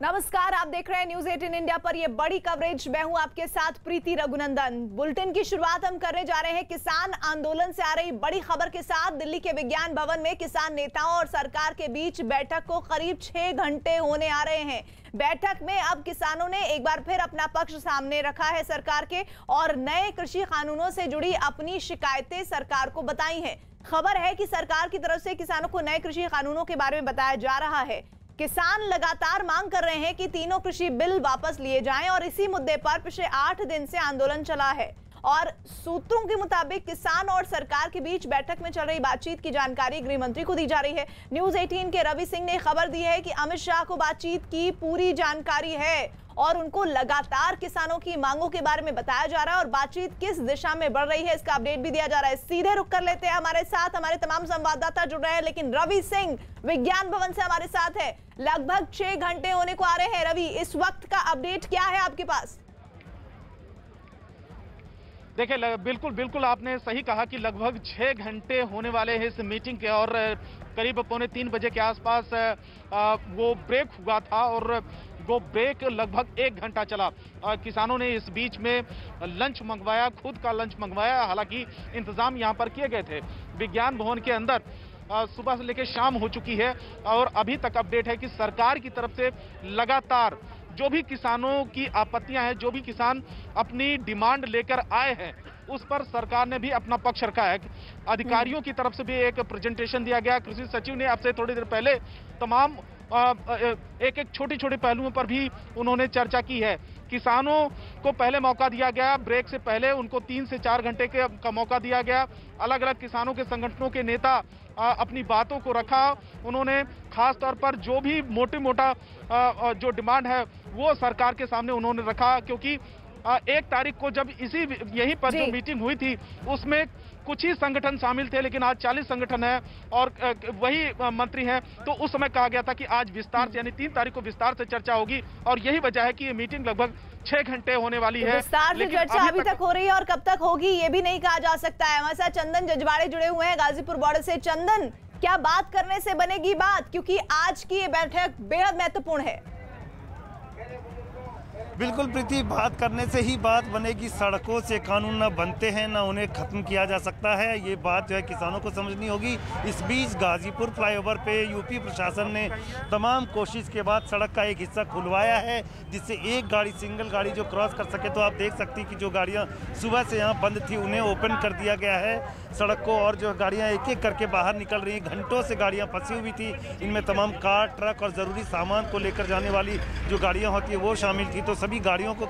नमस्कार, आप देख रहे हैं न्यूज 18 इंडिया पर ये बड़ी कवरेज। मैं हूं आपके साथ प्रीति रघुनंदन। बुलेटिन की शुरुआत हम करने जा रहे हैं किसान आंदोलन से आ रही बड़ी खबर के साथ। दिल्ली के विज्ञान भवन में किसान नेताओं और सरकार के बीच बैठक को करीब 6 घंटे होने आ रहे हैं। बैठक में अब किसानों ने एक बार फिर अपना पक्ष सामने रखा है सरकार के, और नए कृषि कानूनों से जुड़ी अपनी शिकायतें सरकार को बताई हैं। खबर है कि सरकार की तरफ से किसानों को नए कृषि कानूनों के बारे में बताया जा रहा है। किसान लगातार मांग कर रहे हैं कि तीनों कृषि बिल वापस लिए जाएं, और इसी मुद्दे पर पिछले 8 दिन से आंदोलन चला है। और सूत्रों के मुताबिक किसान और सरकार के बीच बैठक में चल रही बातचीत की जानकारी गृह मंत्री को दी जा रही है। न्यूज 18 के रवि सिंह ने खबर दी है कि अमित शाह को बातचीत की पूरी जानकारी है और उनको लगातार किसानों की मांगों के बारे में बताया जा रहा है और बातचीत किस दिशा में बढ़ रही है इसका अपडेट भी दिया जा रहा है। सीधे रुक कर लेते हैं, हमारे साथ हमारे तमाम संवाददाता जुड़ रहे हैं, लेकिन रवि सिंह विज्ञान भवन से हमारे साथ है। लगभग 6 घंटे होने को आ रहे हैं। रवि, इस वक्त का अपडेट क्या है आपके पास? देखिए, बिल्कुल आपने सही कहा कि लगभग 6 घंटे होने वाले हैं इस मीटिंग के, और करीब 2:45 बजे के आसपास वो ब्रेक हुआ था, और वो ब्रेक लगभग 1 घंटा चला। किसानों ने इस बीच में लंच मंगवाया, खुद का लंच मंगवाया। हालांकि इंतजाम यहाँ पर किए गए थे। विज्ञान भवन के अंदर सुबह से लेकर शाम हो चुकी है, और अभी तक अपडेट है कि सरकार की तरफ से लगातार जो भी किसानों की आपत्तियां हैं, जो भी किसान अपनी डिमांड लेकर आए हैं, उस पर सरकार ने भी अपना पक्ष रखा है। अधिकारियों की तरफ से भी एक प्रेजेंटेशन दिया गया। कृषि सचिव ने आपसे थोड़ी देर पहले तमाम एक छोटी पहलुओं पर भी उन्होंने चर्चा की है। किसानों को पहले मौका दिया गया, ब्रेक से पहले उनको 3 से 4 घंटे का मौका दिया गया। अलग अलग किसानों के संगठनों के नेता अपनी बातों को रखा। उन्होंने खास तौर पर जो भी मोटा जो डिमांड है वो सरकार के सामने उन्होंने रखा, क्योंकि 1 तारीख को जब यहीं पर जो मीटिंग हुई थी उसमें कुछ ही संगठन शामिल थे, लेकिन आज 40 संगठन है और वही मंत्री हैं। तो उस समय कहा गया था कि आज विस्तार से, यानी 3 तारीख को विस्तार से चर्चा होगी, और यही वजह है कि ये मीटिंग लगभग 6 घंटे होने वाली है। विस्तार से चर्चा अभी तक हो रही है और कब तक होगी ये भी नहीं कहा जा सकता है। हमारे साथ चंदन जजवाड़े जुड़े हुए हैं गाजीपुर बॉर्डर से। चंदन, क्या बात करने से बनेगी बात, क्योंकि आज की ये बैठक बेहद महत्वपूर्ण है? बिल्कुल प्रीति, बात करने से ही बात बनेगी। सड़कों से कानून ना बनते हैं, ना उन्हें खत्म किया जा सकता है। ये बात जो है किसानों को समझनी होगी। इस बीच गाजीपुर फ्लाईओवर पे यूपी प्रशासन ने तमाम कोशिश के बाद सड़क का एक हिस्सा खुलवाया है, जिससे एक गाड़ी, सिंगल गाड़ी जो क्रॉस कर सके। तो आप देख सकती कि जो गाड़ियाँ सुबह से यहाँ बंद थी उन्हें ओपन कर दिया गया है सड़क को, और जो गाड़ियाँ एक एक करके बाहर निकल रही हैं। घंटों से गाड़ियाँ फंसी हुई थी, इनमें तमाम कार, ट्रक और ज़रूरी सामान को लेकर जाने वाली जो गाड़ियाँ होती है वो शामिल थी। तो सभी गाड़ियों को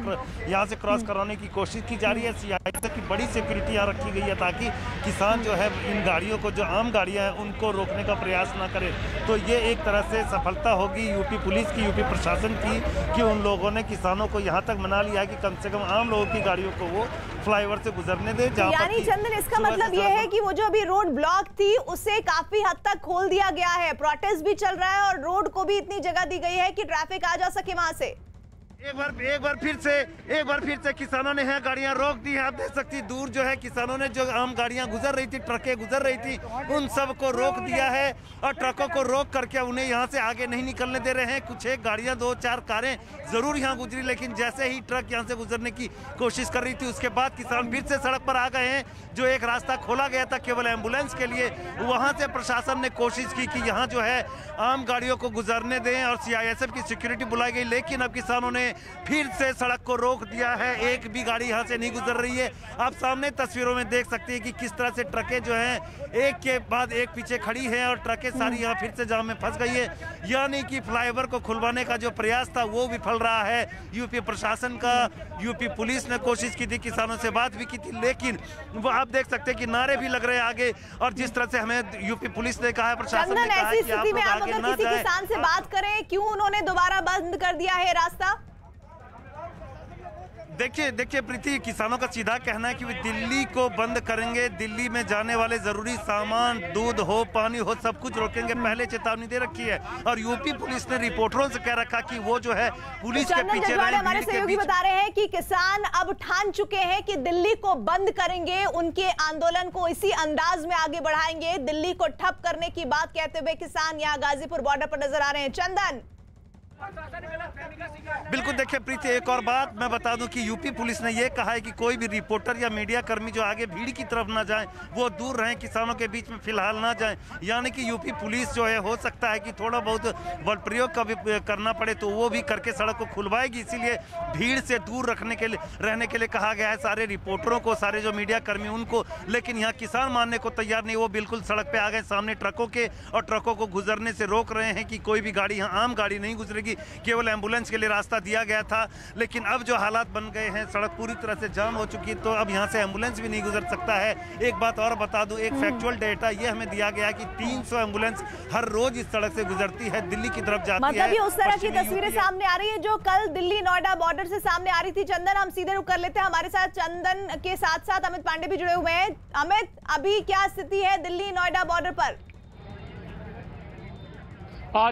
यहाँ से क्रॉस कराने की कोशिश की जा रही है। सीआईएसएफ की बड़ी सिक्योरिटी यहाँ रखी गई है ताकि किसान जो है इन गाड़ियों को, जो आम गाड़ियाँ हैं, उनको रोकने का प्रयास ना करें। तो ये एक तरह से सफलता होगी यूपी पुलिस की, यूपी प्रशासन की, कि उन लोगों ने किसानों को यहाँ तक मना लिया है कि कम से कम आम लोगों की गाड़ियों को वो फ्लाईओवर से गुजरने दे। यानी चंदन, इसका मतलब ये है कि वो जो अभी रोड ब्लॉक थी उसे काफी हद तक खोल दिया गया है, प्रोटेस्ट भी चल रहा है और रोड को भी इतनी जगह दी गई है कि ट्रैफिक आ जा सके वहां से। एक बार फिर से किसानों ने यहाँ गाड़ियाँ रोक दी हैं। आप देख सकती दूर जो है किसानों ने जो आम गाड़ियाँ गुजर रही थी, ट्रकें गुजर रही थी, उन सब को रोक दिया है, और ट्रकों को रोक करके उन्हें यहाँ से आगे नहीं निकलने दे रहे हैं। कुछ एक गाड़ियाँ, 2-4 कारें जरूर यहाँ गुजरी, लेकिन जैसे ही ट्रक यहाँ से गुजरने की कोशिश कर रही थी उसके बाद किसान फिर से सड़क पर आ गए हैं। जो एक रास्ता खोला गया था केवल एम्बुलेंस के लिए, वहाँ से प्रशासन ने कोशिश की कि यहाँ जो है आम गाड़ियों को गुजरने दें और सीआईएसएफ की सिक्योरिटी बुलाई गई, लेकिन अब किसानों ने फिर से सड़क को रोक दिया है। एक भी गाड़ी यहाँ से नहीं गुजर रही है। आप सामने तस्वीरों में देख सकते हैं कि किस तरह से ट्रकें जो हैं एक के बाद एक पीछे खड़ी हैं, और ट्रकें सारी यहाँ फिर से जाम में फंस गई है। यानी कि फ्लाईओवर को खुलवाने का जो प्रयास था वो विफल रहा है। यूपी प्रशासन का, यूपी पुलिस ने कोशिश की थी, किसानों से बात भी की थी, लेकिन वो आप देख सकते हैं कि नारे भी लग रहे हैं आगे। और जिस तरह से हमें यूपी पुलिस ने कहा है, प्रशासन ने कहा है कि आप लोग आगे ना जाएं। किसान से बात करें, क्यों उन्होंने दोबारा बंद कर दिया है रास्ता? देखिए प्रीति, किसानों का सीधा कहना है कि वे दिल्ली को बंद करेंगे। दिल्ली में जाने वाले जरूरी सामान, दूध हो, पानी हो, सब कुछ रोकेंगे। पहले चेतावनी दे रखी है, और यूपी पुलिस ने रिपोर्टरों से कह रखा कि वो जो है पुलिस के पीछे रहे। हमारे सहयोगी बता रहे हैं कि किसान अब ठान चुके हैं कि दिल्ली को बंद करेंगे, उनके आंदोलन को इसी अंदाज में आगे बढ़ाएंगे। दिल्ली को ठप करने की बात कहते हुए किसान यहाँ गाजीपुर बॉर्डर पर नजर आ रहे हैं। चंदन, बिल्कुल देखिए प्रीति, एक और बात मैं बता दूं कि यूपी पुलिस ने यह कहा है कि कोई भी रिपोर्टर या मीडिया कर्मी जो आगे भीड़ की तरफ ना जाएं, वो दूर रहें, किसानों के बीच में फिलहाल ना जाएं। यानी कि यूपी पुलिस जो है, हो सकता है कि थोड़ा बहुत बल प्रयोग का भी करना पड़े तो वो भी करके सड़क को खुलवाएगी। इसीलिए भीड़ से दूर रहने के लिए कहा गया है सारे रिपोर्टरों को, सारे जो मीडिया कर्मी उनको। लेकिन यहाँ किसान मानने को तैयार नहीं, वो बिल्कुल सड़क पे आ गए सामने ट्रकों के, और ट्रकों को गुजरने से रोक रहे हैं कि कोई भी गाड़ी, यहाँ आम गाड़ी नहीं गुजरेगी, केवल एम्बुलेंस के लिए रास्ता दिया गया था। लेकिन अब जो हालात बन गए हैं, सड़क पूरी तरह से जाम हो चुकी है, तो अब यहाँ से एम्बुलेंस भी नहीं गुजर सकता है। एक बात और बता दूं, एक फैक्चुअल डेटा ये हमें दिया गया कि 300 एम्बुलेंस हर रोज इस सड़क से गुजरती है, दिल्ली की तरफ जाती है। मतलब ये उस तरह की तस्वीरें सामने आ रही है जो कल दिल्ली नोएडा बॉर्डर से सामने आ रही थी। चंदन, हम सीधे रुक कर लेते हैं, हमारे साथ चंदन के साथ साथ अमित पांडे भी जुड़े हुए हैं। अमित, अभी क्या स्थिति है दिल्ली नोएडा बॉर्डर पर?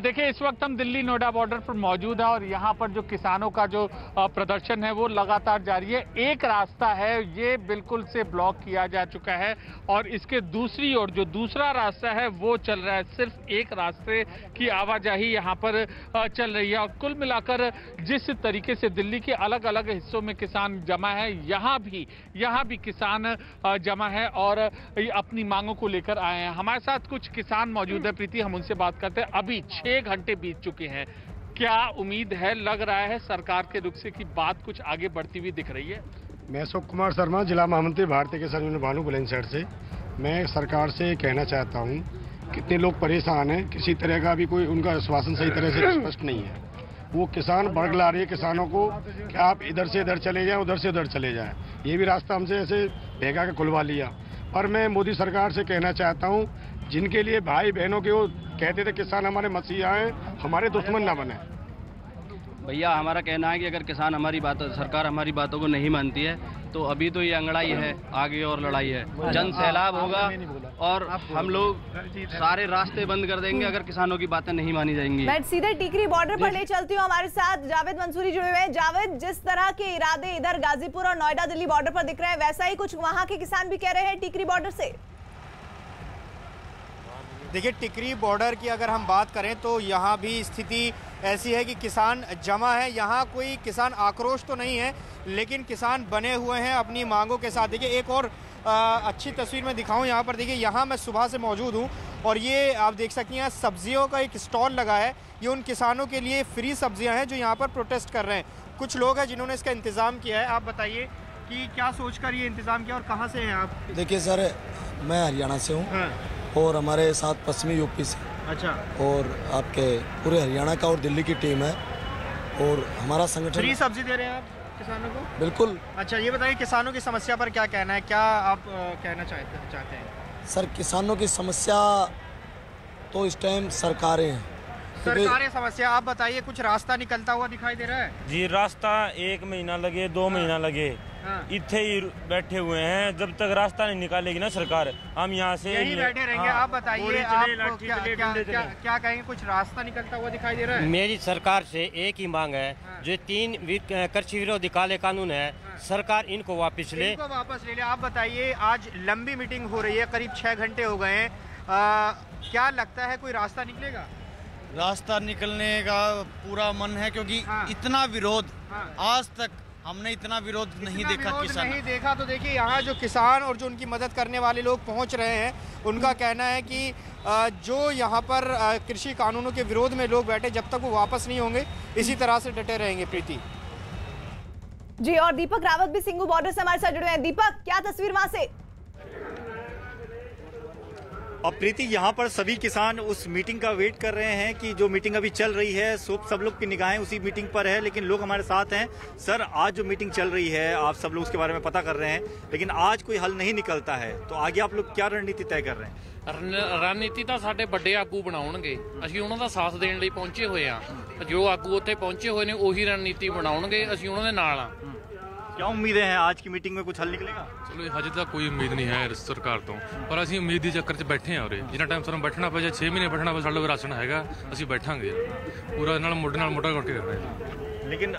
देखिए, इस वक्त हम दिल्ली नोएडा बॉर्डर पर मौजूद है और यहाँ पर जो किसानों का जो प्रदर्शन है वो लगातार जारी है। एक रास्ता है ये बिल्कुल से ब्लॉक किया जा चुका है और इसके दूसरी ओर जो दूसरा रास्ता है वो चल रहा है। सिर्फ एक रास्ते की आवाजाही यहाँ पर चल रही है और कुल मिलाकर जिस तरीके से दिल्ली के अलग अलग हिस्सों में किसान जमा है, यहाँ भी किसान जमा है और अपनी मांगों को लेकर आए हैं। हमारे साथ कुछ किसान मौजूद है, प्रीति, हम उनसे बात करते हैं। अभी 6 घंटे बीत चुके हैं, क्या उम्मीद है, लग रहा है सरकार के रुख से कि बात कुछ आगे बढ़ती हुई दिख रही है? मैं अशोक कुमार शर्मा, जिला महामंत्री भारतीय किसान यूनियन भानु बुलंदशहर से। मैं सरकार से कहना चाहता हूं, कितने लोग परेशान हैं, किसी तरह का भी कोई उनका आश्वासन सही तरह से स्पष्ट नहीं है। वो किसान बड़गला रही है किसानों को कि आप इधर से इधर चले जाएं, उधर से उधर चले जाएं। ये भी रास्ता हमसे ऐसे भेगा के खुलवा लिया। और मैं मोदी सरकार से कहना चाहता हूँ, जिनके लिए भाई बहनों के वो कहते थे किसान हमारे मसीहा हैं, हमारे दुश्मन ना बने। भैया, हमारा कहना है कि अगर किसान हमारी बात, सरकार हमारी बातों को नहीं मानती है तो अभी तो ये अंगड़ाई है, आगे और लड़ाई है। जन सैलाब होगा और हम लोग सारे रास्ते बंद कर देंगे अगर किसानों की बातें नहीं मानी जाएंगी। मैं सीधे टिकरी बॉर्डर पर ले चलती हूँ, हमारे साथ जावेद मंसूरी जुड़े हुए हैं। जावेद, जिस तरह के इरादे इधर गाजीपुर और नोएडा दिल्ली बॉर्डर पर दिख रहे हैं, वैसा ही कुछ वहाँ के किसान भी कह रहे हैं टिकरी बॉर्डर से। देखिए, टिकरी बॉर्डर की अगर हम बात करें तो यहाँ भी स्थिति ऐसी है कि किसान जमा है। यहाँ कोई किसान आक्रोश तो नहीं है, लेकिन किसान बने हुए हैं अपनी मांगों के साथ। देखिए, एक और अच्छी तस्वीर मैं दिखाऊं यहाँ पर। देखिए, यहाँ मैं सुबह से मौजूद हूँ और ये आप देख सकती हैं सब्जियों का एक स्टॉल लगा है। ये उन किसानों के लिए फ्री सब्जियाँ हैं जो यहाँ पर प्रोटेस्ट कर रहे हैं। कुछ लोग हैं जिन्होंने इसका इंतज़ाम किया है। आप बताइए कि क्या सोच कर ये इंतज़ाम किया और कहाँ से हैं आप? देखिए सर, मैं हरियाणा से हूँ और हमारे साथ पश्चिमी यूपी से। अच्छा। और आपके पूरे हरियाणा का और दिल्ली की टीम है और हमारा संगठन। फ्री सब्जी दे रहे हैं आप किसानों को? बिल्कुल। अच्छा, ये बताइए किसानों की समस्या पर क्या कहना है, क्या आप कहना चाहते हैं? सर, किसानों की समस्या तो इस टाइम सरकारें हैं। सरकारें समस्या, आप बताइए, कुछ रास्ता निकलता हुआ दिखाई दे रहा है? जी, रास्ता 1 महीना लगे, 2 महीना लगे, इतने ही बैठे हुए हैं। जब तक रास्ता नहीं निकालेगी ना सरकार, हम यहाँ से यही बैठे रहेंगे। आप बताइए, आप क्या कहेंगे, कुछ रास्ता निकलता हुआ दिखाई दे रहा है? मेरी सरकार से एक ही मांग है, जो 3 कृषि विरोधी काले कानून है, सरकार इनको वापस ले। आप बताइए, आज लंबी मीटिंग हो रही है, करीब 6 घंटे हो गए हैं, क्या लगता है कोई रास्ता निकलेगा? रास्ता निकलने का पूरा मन है, क्योंकि इतना विरोध आज तक हमने इतना विरोध नहीं देखा। किसान नहीं देखा तो देखिए, यहाँ जो किसान और जो उनकी मदद करने वाले लोग पहुँच रहे हैं, उनका कहना है कि जो यहाँ पर कृषि कानूनों के विरोध में लोग बैठे, जब तक वो वापस नहीं होंगे इसी तरह से डटे रहेंगे। प्रीति जी, और दीपक रावत भी सिंगू बॉर्डर से हमारे साथ जुड़े हैं। दीपक, क्या तस्वीर वहां से? और प्रीति, यहाँ पर सभी किसान उस मीटिंग का वेट कर रहे हैं कि जो मीटिंग अभी चल रही है, सब लोग की निगाहें उसी मीटिंग पर है। लेकिन लोग हमारे साथ हैं। सर, आज जो मीटिंग चल रही है, आप सब लोग उसके बारे में पता कर रहे हैं, लेकिन आज कोई हल नहीं निकलता है, तो आगे आप लोग क्या रणनीति तय कर रहे हैं? रणनीति ਤਾਂ ਸਾਡੇ ਵੱਡੇ ਆਗੂ ਬਣਾਉਣਗੇ, ਅਸੀਂ ਉਹਨਾਂ ਦਾ ਸਾਥ ਦੇਣ ਲਈ ਪਹੁੰਚੇ ਹੋਏ ਆ। ਜੋ ਆਗੂ ਉੱਥੇ ਪਹੁੰਚੇ ਹੋਏ ਨੇ ਉਹੀ ਰਣਨੀਤੀ ਬਣਾਉਣਗੇ, ਅਸੀਂ ਉਹਨਾਂ ਦੇ ਨਾਲ ਆ। क्या उम्मीदें हैं, आज की मीटिंग में कुछ हल निकलेगा? चलो, हजे तक कोई उम्मीद नहीं है सरकार तो, पर ਅਸੀਂ ਉਮੀਦ ਦੇ ਚੱਕਰ 'ਚ ਬੈਠੇ ਆ। ਉਰੇ ਜਿੰਨਾ ਟਾਈਮ ਸਾਨੂੰ ਬੈਠਣਾ ਪਏ, 6 ਮਹੀਨੇ ਬੈਠਣਾ ਪਏ, ਸਾਡੇ ਕੋਲ ਰਾਸ਼ਨ ਹੈਗਾ, ਅਸੀਂ ਬੈਠਾਂਗੇ ਪੂਰਾ ਨਾਲ ਮੋਢੇ ਨਾਲ ਮੋਢਾ ਕਰਕੇ ਕਰ ਰਹੇ ਹਾਂ। लेकिन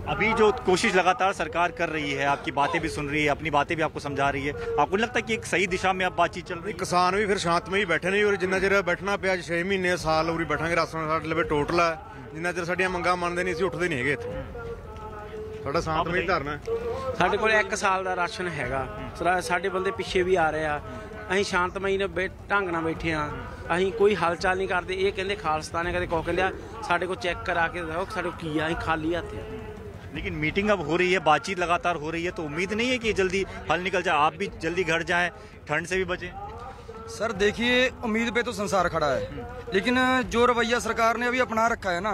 अभी जो कोशिश लगातार सरकार कर रही है, आपकी बातें भी सुन रही है, अपनी बातें भी आपको समझा रही है, आपको लगता है कि एक सही दिशा में अब बातचीत चल रही है? किसान भी फिर शांतमई बैठे नहीं और जिन्ना चिर बैठना पिया 6 महीने साल उरी बैठांगे राशन ਸਾਡੇ ਲਵੇ ਟੋਟਲ ਹੈ ਜਿੰਨਾ ਚਿਰ ਸਾਡੀਆਂ ਮੰਗਾਂ ਮੰਨਦੇ ਨਹੀਂ ਅਸੀਂ ਉੱਠਦੇ ਨਹੀਂ ਹੈਗੇ ਇੱਥੋਂ ਸਾਡਾ ਸ਼ਾਂਤਮਈ ਧਰਨਾ ਸਾਡੇ ਕੋਲ 1 ਸਾਲ ਦਾ ਰਾਸ਼ਨ ਹੈਗਾ ਸਾਡੇ ਬੰਦੇ ਪਿੱਛੇ ਵੀ ਆ ਰਹੇ ਆ ਅਸੀਂ ਸ਼ਾਂਤਮਈ ਨੇ ਢੰਗ ਨਾਲ ਬੈਠੇ ਆ ਅਸੀਂ ਕੋਈ ਹਲਚਲ ਨਹੀਂ ਕਰਦੇ ਇਹ ਕਹਿੰਦੇ ਖਾਲਸਤਾਨ ਹੈ ਕਦੇ ਕੋ ਕਹਿੰਦੇ ਸਾਡੇ ਕੋਲ ਚੈੱਕ ਕਰਾ ਕੇ ਦਿਓ ਸਾਡੇ ਕੋਲ ਕੀ ਆ ਅਸੀਂ ਖਾਲੀ ਹੱਥ ਆ लेकिन मीटिंग अब हो रही है, बातचीत लगातार हो रही है, तो उम्मीद नहीं है कि जल्दी हल निकल जाए, आप भी जल्दी घर जाएं, ठंड से भी बचें? सर देखिए उम्मीद पे तो संसार खड़ा है, लेकिन जो रवैया सरकार ने अभी अपना रखा है ना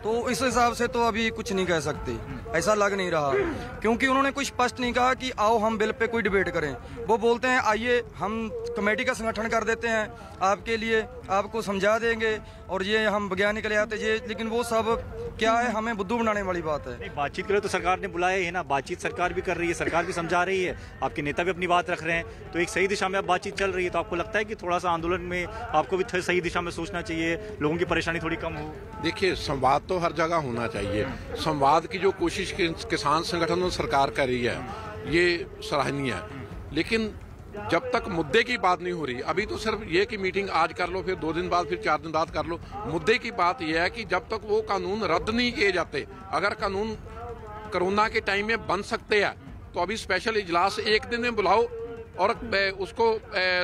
तो इस हिसाब से तो अभी कुछ नहीं कह सकते, ऐसा लग नहीं रहा क्योंकि उन्होंने कुछ स्पष्ट नहीं कहा कि आओ हम बिल पे कोई डिबेट करें। वो बोलते हैं आइए हम कमेटी का संगठन कर देते हैं आपके लिए, आपको समझा देंगे और ये हम वैज्ञानिक ले आते ये, लेकिन वो सब क्या है हमें बुद्धू बनाने वाली बात है। बातचीत करें तो सरकार ने बुलाया है ना, बातचीत सरकार भी कर रही है, सरकार भी समझा रही है, आपके नेता भी अपनी बात रख रहे हैं, तो एक सही दिशा में अब बातचीत चल रही है। तो आपको लगता है कि थोड़ा सा आंदोलन में आपको भी सही दिशा में सोचना चाहिए, लोगों की परेशानी थोड़ी कम हो? देखिए संवाद तो हर जगह होना चाहिए, संवाद की जो कोशिश किसान संगठनों सरकार कर रही है ये सराहनीय है, लेकिन जब तक मुद्दे की बात नहीं हो रही, अभी तो सिर्फ ये कि मीटिंग आज कर लो फिर 2 दिन बाद फिर 4 दिन बाद कर लो, मुद्दे की बात यह है कि जब तक वो कानून रद्द नहीं किए जाते, अगर कानून कोरोना के टाइम में बन सकते हैं तो अभी स्पेशल इजलास 1 दिन में बुलाओ और उसको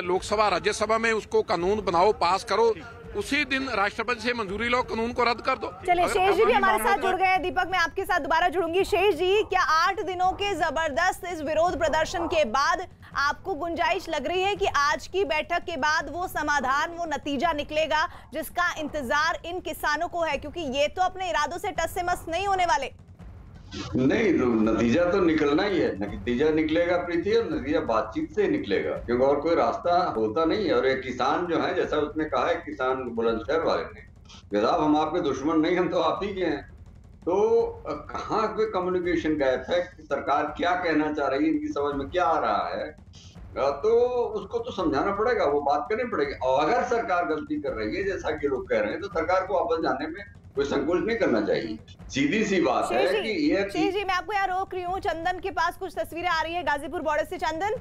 लोकसभा राज्यसभा में उसको कानून बनाओ, पास करो, उसी दिन राष्ट्रपति से मंजूरी लो, कानून को रद्द कर दो। चलिए शेष जी भी हमारे साथ जुड़ गए। दीपक मैं आपके साथ दोबारा जुड़ूंगी। शेष जी क्या 8 दिनों के जबरदस्त इस विरोध प्रदर्शन के बाद आपको गुंजाइश लग रही है कि आज की बैठक के बाद वो समाधान वो नतीजा निकलेगा जिसका इंतजार इन किसानों को है, क्योंकि ये तो अपने इरादों से टस से मस नहीं होने वाले? नहीं, नतीजा तो निकलना ही है, नतीजा निकलेगा प्रीति, और नतीजा बातचीत से निकलेगा क्योंकि और कोई रास्ता होता नहीं है। और ये किसान जो है जैसा उसने कहा है किसान बुलंदशहर वाले ने, साहब हम आपके दुश्मन नहीं, हम तो आप ही के हैं, तो कहाँ कोई कम्युनिकेशन गैप है, सरकार क्या कहना चाह रही है, इनकी समझ में क्या आ रहा है, तो उसको तो समझाना पड़ेगा, वो बात करनी पड़ेगी। और अगर सरकार गलती कर रही है जैसा कि लोग कह रहे हैं तो सरकार को वापस जाने में कोई संकोच नहीं करना चाहिए, सीधी सी बात है कि ये जी मैं आपको यहाँ रोक रही हूँ। चंदन के पास कुछ तस्वीरें आ रही है गाजीपुर बॉर्डर से। चंदन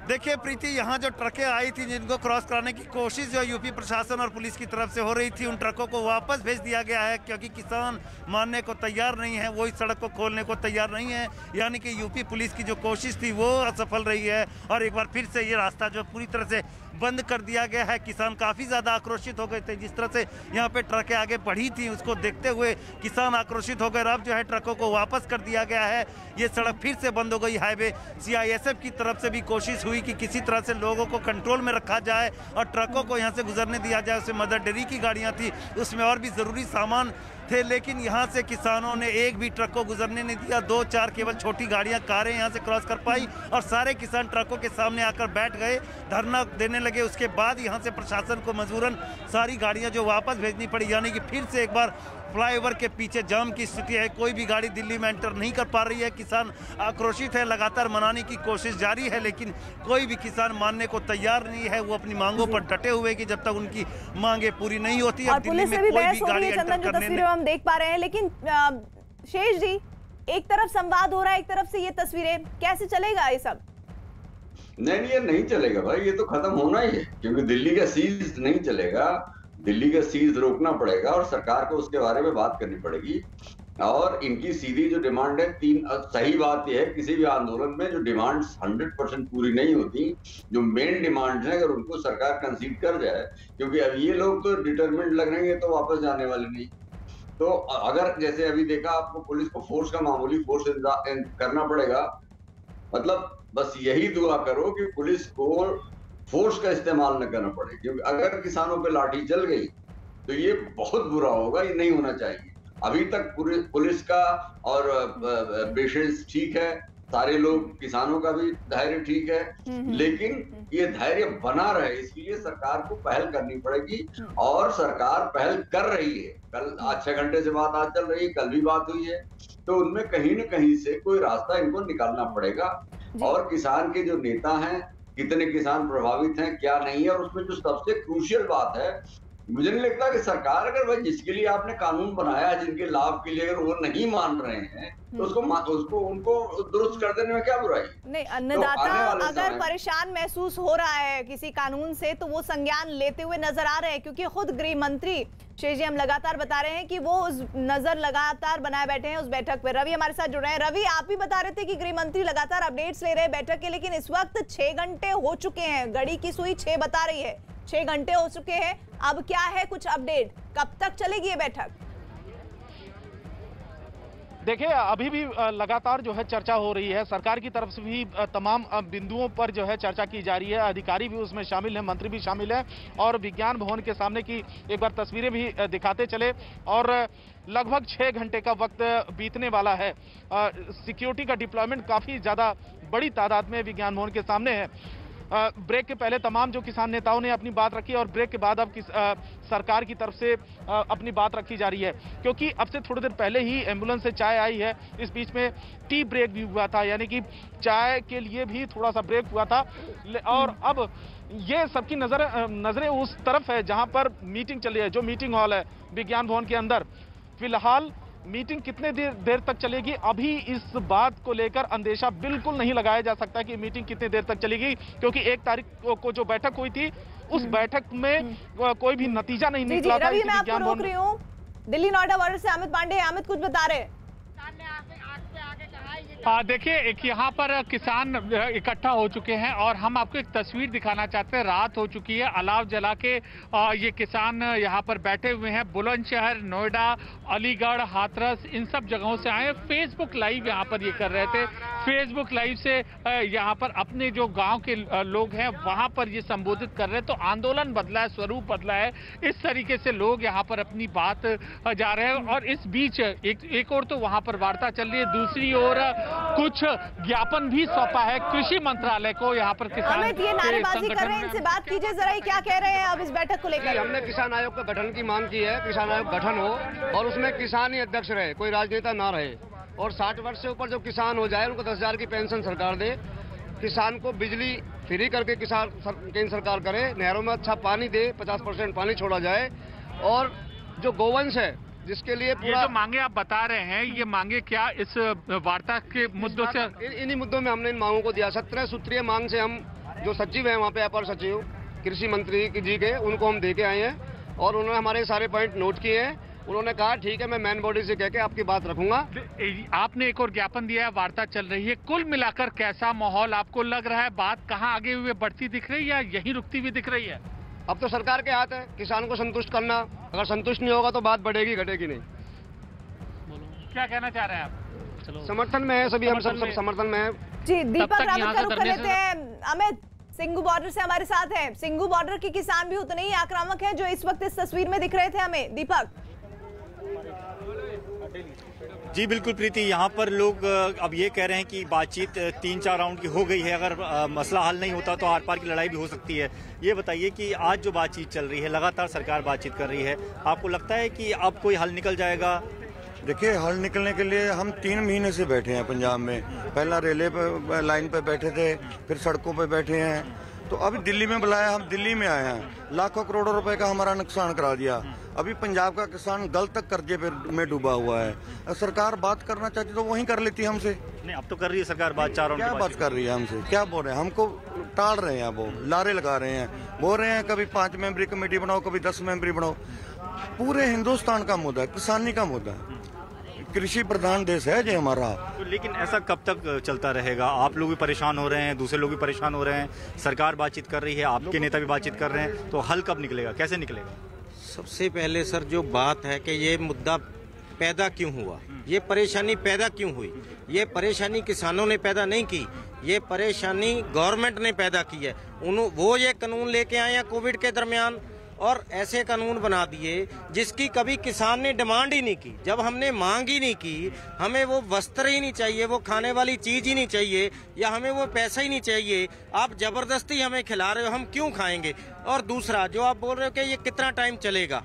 देखिए प्रीति, यहाँ जो ट्रकें आई थी जिनको क्रॉस कराने की कोशिश जो यूपी प्रशासन और पुलिस की तरफ से हो रही थी, उन ट्रकों को वापस भेज दिया गया है क्योंकि किसान मानने को तैयार नहीं है, वो इस सड़क को खोलने को तैयार नहीं है। यानी कि यूपी पुलिस की जो कोशिश थी वो असफल रही है और एक बार फिर से ये रास्ता जो पूरी तरह से बंद कर दिया गया है। किसान काफ़ी ज़्यादा आक्रोशित हो गए थे, जिस तरह से यहाँ पे ट्रकें आगे बढ़ी थी उसको देखते हुए किसान आक्रोशित हो गए। अब जो है ट्रकों को वापस कर दिया गया है, ये सड़क फिर से बंद हो गई। हाईवे CISF की तरफ से भी कोशिश हुई कि किसी तरह से लोगों को कंट्रोल में रखा जाए और ट्रकों को यहाँ से गुजरने दिया जाए। उसमें मदर डेयरी की गाड़ियाँ थी, उसमें और भी ज़रूरी सामान थे, लेकिन यहाँ से किसानों ने एक भी ट्रक को गुजरने नहीं दिया। 2-4 केवल छोटी गाड़ियाँ, कारें यहाँ से क्रॉस कर पाई और सारे किसान ट्रकों के सामने आकर बैठ गए, धरना देने लगे। उसके बाद यहाँ से प्रशासन को मजबूरन सारी गाड़ियाँ जो वापस भेजनी पड़ी, यानी कि फिर से एक बार फ्लाईओवर के पीछे जाम की स्थिति है, कोई भी गाड़ी दिल्ली में एंटर नहीं कर पा रही है। किसान आक्रोशित है, लगातार मनाने की कोशिश जारी है, लेकिन कोई भी किसान मानने को तैयार नहीं है। वो अपनी मांगों पर डटे हुए कि जब तक उनकी मांगे पूरी नहीं होती और पुलिस से भी बहस हो रही है। चंदन जो तस्वीरें हम देख पा रहे हैं, लेकिन शेष जी एक तरफ संवाद हो रहा है, एक तरफ से ये तस्वीरें, कैसे चलेगा ये सब? नहीं, ये नहीं चलेगा भाई, ये तो खत्म होना ही है क्योंकि दिल्ली का सीज नहीं चलेगा, दिल्ली का सीज रोकना पड़ेगा और सरकार को उसके बारे में बात करनी पड़ेगी। और इनकी सीधी जो डिमांड है सही बात यह है किसी भी आंदोलन में जो डिमांड्स 100% पूरी नहीं होती, जो मेन डिमांड्स हैं अगर उनको सरकार कंसीड कर जाए, क्योंकि अब ये लोग तो डिटरमिनेड लग रहे हैं तो वापस जाने वाले नहीं। तो अगर जैसे अभी देखा आपको पुलिस को फोर्स का मामूली फोर्स करना पड़ेगा, मतलब बस यही दुआ करो कि पुलिस को फोर्स का इस्तेमाल न करना पड़े, क्योंकि अगर किसानों पे लाठी चल गई तो ये बहुत बुरा होगा, ये नहीं होना चाहिए। अभी तक पुलिस का और पेशेंस ठीक है, सारे लोग किसानों का भी धैर्य ठीक है, लेकिन ये धैर्य बना रहे इसलिए सरकार को पहल करनी पड़ेगी और सरकार पहल कर रही है। कल 6 घंटे से बात आज चल रही है, कल भी बात हुई है, तो उनमें कहीं न कहीं से कोई रास्ता इनको निकालना पड़ेगा। और किसान के जो नेता हैं, कितने किसान प्रभावित हैं क्या नहीं है, और उसमें जो सबसे क्रूशियल बात है मुझे नहीं लगता कि सरकार अगर भाई जिसके लिए आपने कानून बनाया है, जिनके लाभ के लिए अगर वो नहीं मान रहे हैं तो उनको दुरुस्त कर देने में क्या बुराई? नहीं, अन्नदाता अगर परेशान महसूस हो रहा है किसी कानून से तो वो संज्ञान लेते हुए नजर आ रहे हैं, क्योंकि खुद गृह मंत्री शेष जी हम लगातार बता रहे हैं कि वो उस नजर लगातार बनाए बैठे हैं उस बैठक पे। रवि हमारे साथ जुड़ रहे हैं। रवि, आप भी बता रहे थे कि गृह मंत्री लगातार अपडेट्स ले रहे हैं बैठक के, लेकिन इस वक्त 6 घंटे हो चुके हैं, घड़ी की सुई 6 बता रही है, 6 घंटे हो चुके हैं। अब क्या है कुछ अपडेट, कब तक चलेगी ये बैठक? देखिए, अभी भी लगातार जो है चर्चा हो रही है, सरकार की तरफ से भी तमाम बिंदुओं पर जो है चर्चा की जा रही है, अधिकारी भी उसमें शामिल हैं, मंत्री भी शामिल हैं और विज्ञान भवन के सामने की एक बार तस्वीरें भी दिखाते चले। और लगभग 6 घंटे का वक्त बीतने वाला है। सिक्योरिटी का डिप्लॉयमेंट काफ़ी ज़्यादा बड़ी तादाद में विज्ञान भवन के सामने है। ब्रेक के पहले तमाम जो किसान नेताओं ने अपनी बात रखी और ब्रेक के बाद अब सरकार की तरफ से अपनी बात रखी जा रही है, क्योंकि अब से थोड़ी देर पहले ही एम्बुलेंस से चाय आई है। इस बीच में टी ब्रेक भी हुआ था, यानी कि चाय के लिए भी थोड़ा सा ब्रेक हुआ था। और अब ये सबकी नजरें उस तरफ है जहां पर मीटिंग चल रही है, जो मीटिंग हॉल है विज्ञान भवन के अंदर। फिलहाल मीटिंग कितने देर तक चलेगी, अभी इस बात को लेकर अंदेशा बिल्कुल नहीं लगाया जा सकता कि मीटिंग कितने देर तक चलेगी, क्योंकि 1 तारीख को जो बैठक हुई थी उस बैठक में कोई भी नतीजा नहीं निकला था। रवि, मैं आपको रोक रही हूँ। दिल्ली नोएडा बॉर्डर से अमित पांडे। अमित, कुछ बता रहे? देखिए, एक यहाँ पर किसान इकट्ठा हो चुके हैं और हम आपको एक तस्वीर दिखाना चाहते हैं। रात हो चुकी है, अलाव जला के ये किसान यहाँ पर बैठे हुए हैं। बुलंदशहर, नोएडा, अलीगढ़, हाथरस, इन सब जगहों से आए। फेसबुक लाइव यहाँ पर ये कर रहे थे। फेसबुक लाइव से यहाँ पर अपने जो गांव के लोग हैं वहाँ पर ये संबोधित कर रहे हैं। तो आंदोलन बदला है, स्वरूप बदला है। इस तरीके से लोग यहाँ पर अपनी बात जा रहे हैं। और इस बीच एक और तो वहाँ पर वार्ता चल रही है, दूसरी ओर कुछ ज्ञापन भी सौंपा है कृषि मंत्रालय को। यहाँ पर किसान ये नारेबाजी कर रहे हैं, इनसे बात कीजिए जरा, क्या कह रहे हैं अब इस बैठक को लेकर? हमने किसान आयोग का गठन की मांग की है। किसान आयोग गठन हो और उसमें किसान ही अध्यक्ष रहे, कोई राजनेता ना रहे। और 60 वर्ष से ऊपर जो किसान हो जाए उनको 10,000 की पेंशन सरकार दे। किसान को बिजली फ्री करके केंद्र सरकार करे। नहरों में अच्छा पानी दे, 50% पानी छोड़ा जाए। और जो गोवंश है जिसके लिए ये जो मांगे आप बता रहे हैं, ये मांगे क्या इस वार्ता के मुद्दों से? इन्हीं मुद्दों में हमने इन मांगों को दिया। 17 सूत्रीय मांग से हम जो सचिव हैं वहाँ पे, अपर सचिव कृषि मंत्री जी के, उनको हम दे के आए हैं और उन्होंने हमारे सारे पॉइंट नोट किए हैं। उन्होंने कहा ठीक है, मैं मेन बॉडी से कह के आपकी बात रखूंगा। आपने एक और ज्ञापन दिया है, वार्ता चल रही है। कुल मिलाकर कैसा माहौल आपको लग रहा है? बात कहाँ आगे हुए बढ़ती दिख रही है या यहीं रुकती हुई दिख रही है? अब तो सरकार के हाथ है किसान को संतुष्ट करना। अगर संतुष्ट नहीं होगा तो बात बढ़ेगी, घटेगी नहीं। क्या कहना चाह रहे हैं आप? चलो, समर्थन में है सभी, हम सब समर्थन में है जी। दीपक रावत का रुख कर लेते हैं। अमित, सिंघू बॉर्डर से हमारे साथ हैं। सिंघू बॉर्डर के किसान भी उतने ही आक्रामक हैं जो इस वक्त इस तस्वीर में दिख रहे थे हमें। दीपक जी बिल्कुल प्रीति, यहाँ पर लोग अब ये कह रहे हैं कि बातचीत 3-4 राउंड की हो गई है। अगर मसला हल नहीं होता तो आर पार की लड़ाई भी हो सकती है। ये बताइए कि आज जो बातचीत चल रही है, लगातार सरकार बातचीत कर रही है, आपको लगता है कि अब कोई हल निकल जाएगा? देखिए, हल निकलने के लिए हम 3 महीने से बैठे हैं पंजाब में। पहला रेलवे पे लाइन पे बैठे थे, फिर सड़कों पे बैठे हैं, तो अभी दिल्ली में बुलाया, हम दिल्ली में आए हैं। लाखों करोड़ों रुपए का हमारा नुकसान करा दिया। अभी पंजाब का किसान गल तक कर्जे में डूबा हुआ है। सरकार बात करना चाहती तो वहीं कर लेती हमसे। नहीं, अब तो कर रही है सरकार बात। क्या बात कर रही है हमसे? क्या बोल रहे हैं? हमको टाल रहे हैं, वो लारे लगा रहे हैं, बोल रहे हैं कभी 5 मेंबरी कमेटी बनाओ, कभी 10 मेंबरी बनाओ। पूरे हिंदुस्तान का मुद्दा है, किसानी का मुद्दा है, कृषि प्रधान देश है जी हमारा। तो लेकिन ऐसा कब तक चलता रहेगा? आप लोग भी परेशान हो रहे हैं, दूसरे लोग भी परेशान हो रहे हैं, सरकार बातचीत कर रही है, आपके नेता भी बातचीत कर रहे हैं, तो हल कब निकलेगा, कैसे निकलेगा? सबसे पहले सर जो बात है कि ये मुद्दा पैदा क्यों हुआ, ये परेशानी पैदा क्यों हुई? ये परेशानी किसानों ने पैदा नहीं की, ये परेशानी गवर्नमेंट ने पैदा की है। वो ये कानून लेके आए हैं कोविड के दरमियान और ऐसे कानून बना दिए जिसकी कभी किसान ने डिमांड ही नहीं की। जब हमने मांग ही नहीं की, हमें वो वस्त्र ही नहीं चाहिए, वो खाने वाली चीज ही नहीं चाहिए, या हमें वो पैसा ही नहीं चाहिए, आप जबरदस्ती हमें खिला रहे हो, हम क्यों खाएंगे? और दूसरा जो आप बोल रहे हो कि ये कितना टाइम चलेगा,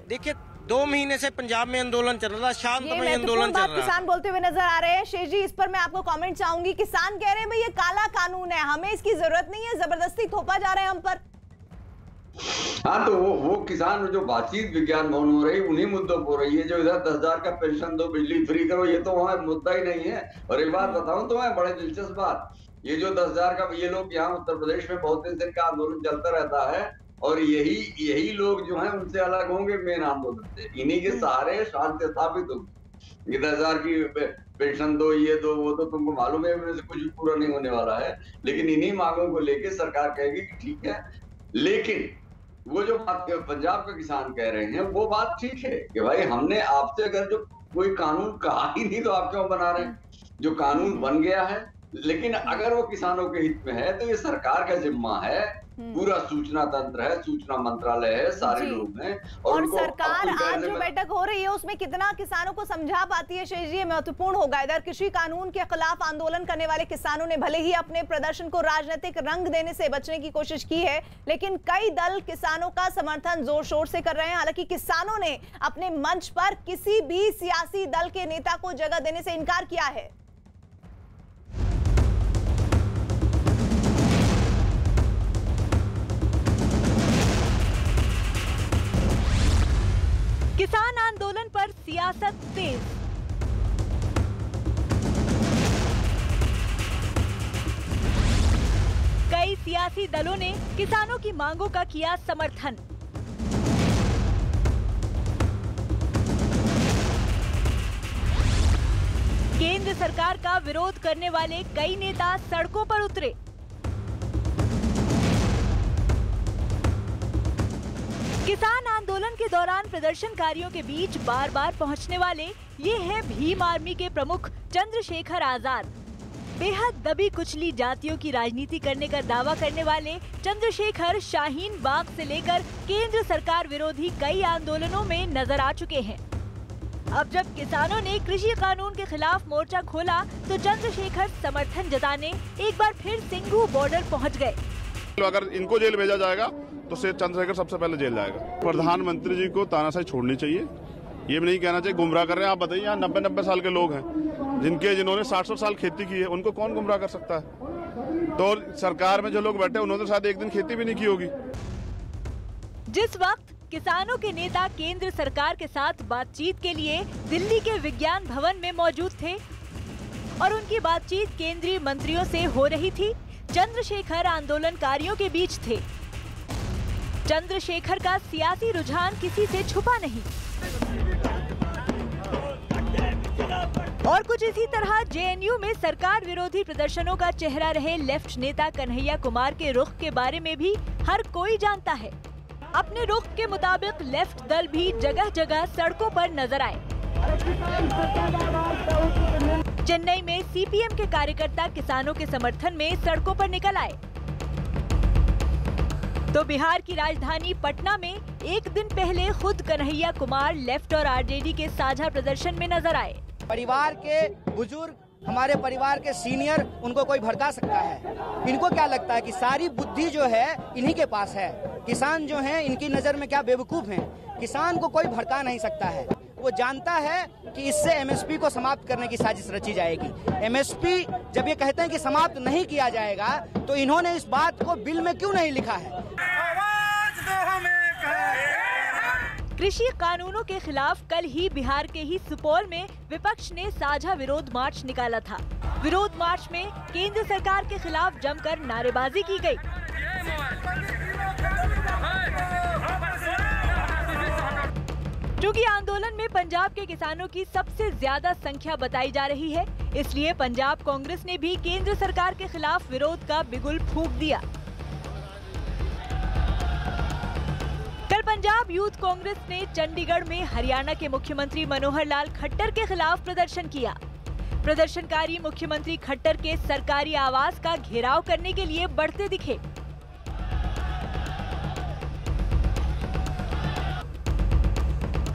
देखिए 2 महीने से पंजाब में आंदोलन चल रहा है, शांतमय आंदोलन चल रहा है। किसान बोलते हुए नजर आ रहे हैं। शेष जी, इस पर मैं आपको कमेंट चाहूंगी। किसान कह रहे हैं भाई ये काला कानून है, हमें इसकी जरूरत नहीं है, जबरदस्ती थोपा जा रहा है हम पर। हाँ, तो वो किसान जो बातचीत विज्ञान भवन हो रही उन्हीं मुद्दों पर हो रही है। जो इधर 10,000 का पेंशन दो, बिजली फ्री करो, ये तो वहाँ मुद्दा ही नहीं है। और एक बात बताऊं तो मैं, बड़े दिलचस्प बात, ये जो 10,000 का, ये लोग यहाँ उत्तर प्रदेश में बहुत दिन से इनका आंदोलन चलता रहता है और यही लोग जो हैं उनसे अलग होंगे मेन आंदोलन से। इन्हीं के सहारे शांति स्थापित होगी। ये 10,000 की पेंशन दो, ये दो, वो दो, तुमको मालूम है इनमें से कुछ भी पूरा नहीं होने वाला है। लेकिन इन्हीं मांगों को लेके सरकार कहेगी कि ठीक है। लेकिन वो जो बात पंजाब के किसान कह रहे हैं वो बात ठीक है कि भाई हमने आपसे अगर जो कोई कानून कहा ही नहीं तो आप क्यों बना रहे हैं? जो कानून बन गया है, लेकिन अगर वो किसानों के हित में है तो ये सरकार का जिम्मा है। पूरा सूचना तंत्र है, सूचना मंत्रालय है, सारे लोग हैं। और सरकार आज जो बैठक हो रही है उसमें कितना किसानों को समझा पाती है शेष जी, महत्वपूर्ण होगा। इधर कृषि कानून के खिलाफ आंदोलन करने वाले किसानों ने भले ही अपने प्रदर्शन को राजनीतिक रंग देने से बचने की कोशिश की है, लेकिन कई दल किसानों का समर्थन जोर शोर से कर रहे हैं। हालांकि किसानों ने अपने मंच पर किसी भी सियासी दल के नेता को जगह देने से इनकार किया है। किसान आंदोलन पर सियासत तेज। कई सियासी दलों ने किसानों की मांगों का किया समर्थन। केंद्र सरकार का विरोध करने वाले कई नेता सड़कों पर उतरे। किसान आंदोलन के दौरान प्रदर्शनकारियों के बीच बार बार पहुंचने वाले ये हैं भीम आर्मी के प्रमुख चंद्रशेखर आजाद। बेहद दबी कुचली जातियों की राजनीति करने का दावा करने वाले चंद्रशेखर शाहीन बाग से लेकर केंद्र सरकार विरोधी कई आंदोलनों में नजर आ चुके हैं। अब जब किसानों ने कृषि कानून के खिलाफ मोर्चा खोला तो चंद्रशेखर समर्थन जताने एक बार फिर सिंघू बॉर्डर पहुँच गए। अगर इनको जेल भेजा जाएगा तो चंद्रशेखर सबसे पहले जेल जाएगा। प्रधानमंत्री जी को तानाशाही छोड़नी चाहिए। ये भी नहीं कहना चाहिए गुमराह कर रहे हैं। आप बताइए, यहाँ 90-90 साल के लोग हैं जिन्होंने 60 साल खेती की है, उनको कौन गुमराह कर सकता है? तो सरकार में जो लोग बैठे उन्होंने शायद एक दिन खेती भी नहीं की होगी। जिस वक्त किसानों के नेता केंद्र सरकार के साथ बातचीत के लिए दिल्ली के विज्ञान भवन में मौजूद थे और उनकी बातचीत केंद्रीय मंत्रियों से हो रही थी, चंद्रशेखर आंदोलनकारियों के बीच थे। चंद्रशेखर का सियासी रुझान किसी से छुपा नहीं। और कुछ इसी तरह जेएनयू में सरकार विरोधी प्रदर्शनों का चेहरा रहे लेफ्ट नेता कन्हैया कुमार के रुख के बारे में भी हर कोई जानता है। अपने रुख के मुताबिक लेफ्ट दल भी जगह जगह सड़कों पर नजर आए। चेन्नई में सीपीएम के कार्यकर्ता किसानों के समर्थन में सड़कों पर निकल आए, तो बिहार की राजधानी पटना में एक दिन पहले खुद कन्हैया कुमार लेफ्ट और आरजेडी के साझा प्रदर्शन में नजर आए। परिवार के बुजुर्ग, हमारे परिवार के सीनियर, उनको कोई भड़का सकता है? इनको क्या लगता है कि सारी बुद्धि जो है इन्हीं के पास है? किसान जो हैं इनकी नजर में क्या बेवकूफ हैं? किसान को कोई भड़का नहीं सकता है। वो जानता है कि इससे एमएसपी को समाप्त करने की साजिश रची जाएगी। एमएसपी जब ये कहते हैं कि समाप्त नहीं किया जाएगा तो इन्होंने इस बात को बिल में क्यों नहीं लिखा है? कृषि कानूनों के खिलाफ कल ही बिहार के ही सुपौल में विपक्ष ने साझा विरोध मार्च निकाला था। विरोध मार्च में केंद्र सरकार के खिलाफ जमकर नारेबाजी की गई। क्योंकि आंदोलन में पंजाब के किसानों की सबसे ज्यादा संख्या बताई जा रही है, इसलिए पंजाब कांग्रेस ने भी केंद्र सरकार के खिलाफ विरोध का बिगुल फूंक दिया। कल पंजाब यूथ कांग्रेस ने चंडीगढ़ में हरियाणा के मुख्यमंत्री मनोहर लाल खट्टर के खिलाफ प्रदर्शन किया। प्रदर्शनकारी मुख्यमंत्री खट्टर के सरकारी आवास का घेराव करने के लिए बढ़ते दिखे।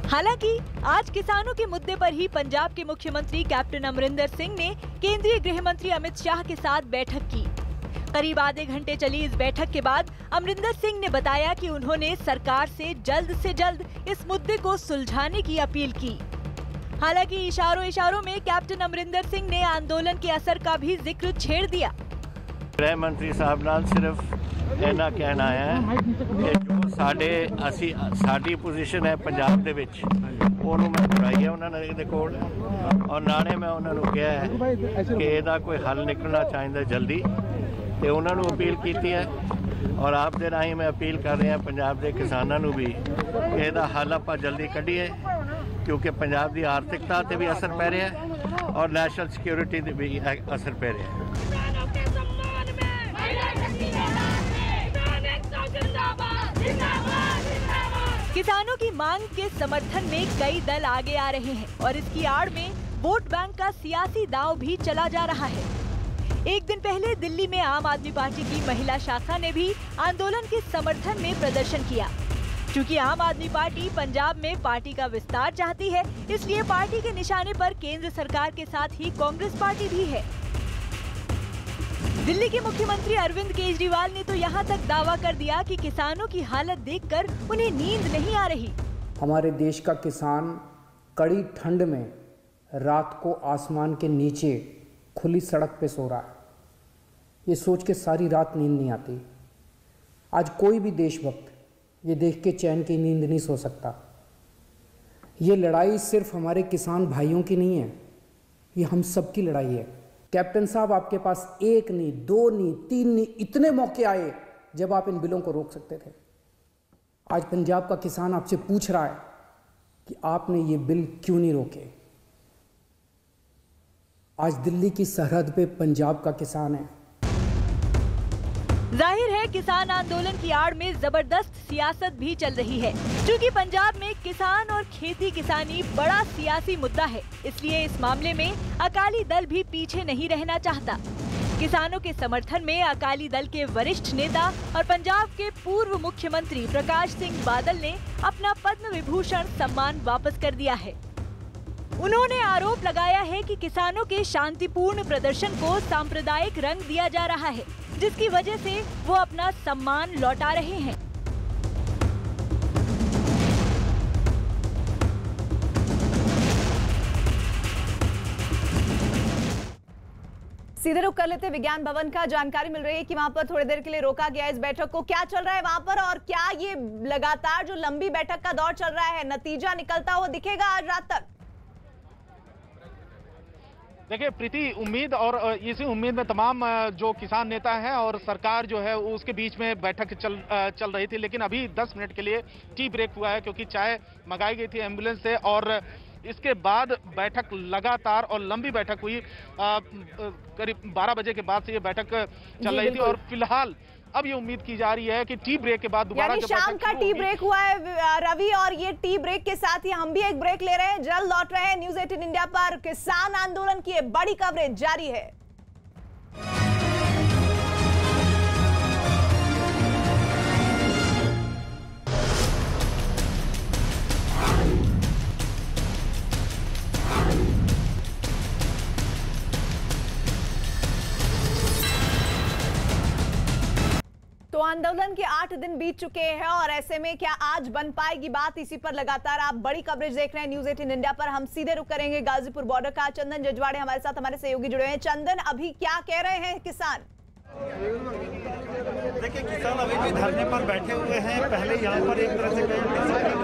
हालांकि आज किसानों के मुद्दे पर ही पंजाब के मुख्यमंत्री कैप्टन अमरिंदर सिंह ने केंद्रीय गृह मंत्री अमित शाह के साथ बैठक की। करीब आधे घंटे चली इस बैठक के बाद अमरिंदर सिंह ने बताया कि उन्होंने सरकार से जल्द इस मुद्दे को सुलझाने की अपील की। हालांकि इशारों में कैप्टन अमरिंदर सिंह ने आंदोलन के असर का भी जिक्र छेड़ दिया। गृह मंत्री साहब नाल सिर्फ इतना कहना है कि जो ਸਾਡੀ ਪੋਜੀਸ਼ਨ ਹੈ ਪੰਜਾਬ ਦੇ ਵਿੱਚ, ਉਹਨੂੰ ਮੈਂ ਦੁਹਰਾਈ ਹੈ ਉਹਨਾਂ ਦੇ ਕੋਲ, ਔਰ ਨਾਲੇ ਮੈਂ ਉਹਨਾਂ ਨੂੰ ਕਿਹਾ ਹੈ ਕਿ ਇਹਦਾ ਕੋਈ ਹੱਲ ਨਿਕਲਣਾ ਚਾਹੀਦਾ ਜਲਦੀ, ਤੇ ਉਹਨਾਂ ਨੂੰ ਅਪੀਲ ਕੀਤੀ ਹੈ। ਔਰ ਆਪ ਦੇ ਰਾਹੀਂ ਮੈਂ ਅਪੀਲ ਕਰ ਰਿਹਾ ਪੰਜਾਬ ਦੇ ਕਿਸਾਨਾਂ ਨੂੰ ਵੀ ਕਿ ਇਹਦਾ ਹੱਲ ਆਪਾਂ ਜਲਦੀ ਕੱਢੀਏ, ਕਿਉਂਕਿ ਪੰਜਾਬ ਦੀ ਆਰਥਿਕਤਾ ਤੇ ਵੀ ਅਸਰ ਪੈ ਰਿਹਾ ਹੈ ਔਰ ਨੈਸ਼ਨਲ ਸਿਕਿਉਰਿਟੀ ਤੇ ਵੀ ਅਸਰ ਪੈ ਰਿਹਾ ਹੈ। किसानों की मांग के समर्थन में कई दल आगे आ रहे हैं और इसकी आड़ में वोट बैंक का सियासी दांव भी चला जा रहा है। एक दिन पहले दिल्ली में आम आदमी पार्टी की महिला शाखा ने भी आंदोलन के समर्थन में प्रदर्शन किया। क्योंकि आम आदमी पार्टी पंजाब में पार्टी का विस्तार चाहती है, इसलिए पार्टी के निशाने पर केंद्र सरकार के साथ ही कांग्रेस पार्टी भी है। दिल्ली के मुख्यमंत्री अरविंद केजरीवाल ने तो यहाँ तक दावा कर दिया कि किसानों की हालत देखकर उन्हें नींद नहीं आ रही। हमारे देश का किसान कड़ी ठंड में रात को आसमान के नीचे खुली सड़क पे सो रहा है, ये सोच के सारी रात नींद नहीं आती। आज कोई भी देशभक्त ये देख के चैन की नींद नहीं सो सकता। ये लड़ाई सिर्फ हमारे किसान भाइयों की नहीं है, ये हम सब की लड़ाई है। कैप्टन साहब, आपके पास 1 नहीं, 2 नहीं, 3 नहीं, इतने मौके आए जब आप इन बिलों को रोक सकते थे। आज पंजाब का किसान आपसे पूछ रहा है कि आपने ये बिल क्यों नहीं रोके। आज दिल्ली की सरहद पे पंजाब का किसान है। जाहिर है किसान आंदोलन की आड़ में जबरदस्त सियासत भी चल रही है। क्योंकि पंजाब में किसान और खेती किसानी बड़ा सियासी मुद्दा है, इसलिए इस मामले में अकाली दल भी पीछे नहीं रहना चाहता। किसानों के समर्थन में अकाली दल के वरिष्ठ नेता और पंजाब के पूर्व मुख्यमंत्री प्रकाश सिंह बादल ने अपना पद्म विभूषण सम्मान वापस कर दिया है। उन्होंने आरोप लगाया है कि किसानों के शांतिपूर्ण प्रदर्शन को सांप्रदायिक रंग दिया जा रहा है, जिसकी वजह से वो अपना सम्मान लौटा रहे हैं। सीधे रुख कर लेते विज्ञान भवन का। जानकारी मिल रही है कि वहां पर थोड़ी देर के लिए रोका गया इस बैठक को। क्या चल रहा है वहां पर और क्या ये लगातार जो लंबी बैठक का दौर चल रहा है, नतीजा निकलता हुआ दिखेगा आज रात तक? देखिए प्रीति, उम्मीद और इसी उम्मीद में तमाम जो किसान नेता हैं और सरकार जो है उसके बीच में बैठक चल रही थी, लेकिन अभी 10 मिनट के लिए टी ब्रेक हुआ है क्योंकि चाय मंगाई गई थी एम्बुलेंस से और इसके बाद बैठक लगातार और लंबी बैठक हुई। करीब 12 बजे के बाद से ये बैठक चल रही थी और फिलहाल अब ये उम्मीद की जा रही है कि टी ब्रेक के बाद दोबारा शाम का टी ब्रेक हुआ है रवि, और ये टी ब्रेक के साथ ही हम भी एक ब्रेक ले रहे हैं। जल्द लौट रहे हैं। न्यूज़ 18 इंडिया पर किसान आंदोलन की ये बड़ी कवरेज जारी है। तो आंदोलन के 8 दिन बीत चुके हैं और ऐसे में क्या आज बन पाएगी बात, इसी पर लगातार आप बड़ी कवरेज देख रहे हैं न्यूज़ 18 इंडिया पर। हम सीधे रुख करेंगे गाजीपुर बॉर्डर का। चंदन जजवाड़े हमारे साथ, हमारे सहयोगी जुड़े हैं। चंदन, अभी क्या कह रहे हैं किसान? देखिए, किसान अभी भी धरने पर बैठे हुए हैं। पहले यहाँ पर एक तरह से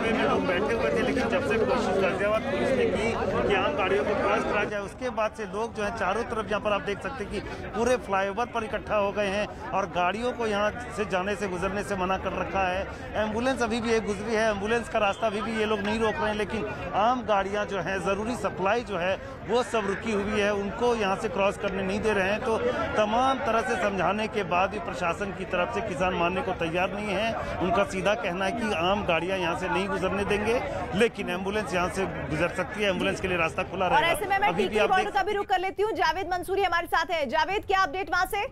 में लोग बैठे हुए थे, लेकिन जब से कोशिश गाजियाबाद पुलिस ने की कि आम गाड़ियों को क्रॉस करा जाए, उसके बाद से लोग जो है चारों तरफ यहाँ पर आप देख सकते हैं कि पूरे फ्लाईओवर पर इकट्ठा हो गए हैं और गाड़ियों को यहाँ से जाने से गुजरने से मना कर रखा है। एम्बुलेंस अभी भी एक गुजरी है, एम्बुलेंस का रास्ता अभी भी ये लोग नहीं रोक रहे हैं, लेकिन आम गाड़ियाँ जो है ज़रूरी सप्लाई जो है वो सब रुकी हुई है, उनको यहाँ से क्रॉस करने नहीं दे रहे हैं। तो तमाम तरह से समझाने के बाद भी प्रशासन की तरफ से किसान मानने को तैयार नहीं है। उनका सीधा कहना है कि आम गाड़ियां यहां से नहीं गुजरने देंगे, लेकिन एम्बुलेंस यहां से गुजर सकती है, एम्बुलेंस के लिए रास्ता खुला रहेगा। और ऐसे में मैं टिकरी बॉर्डर का भी रुख कर लेती हूँ। जावेद मंसूरी हमारे साथ है। जावेद, क्या अपडेट वहां से?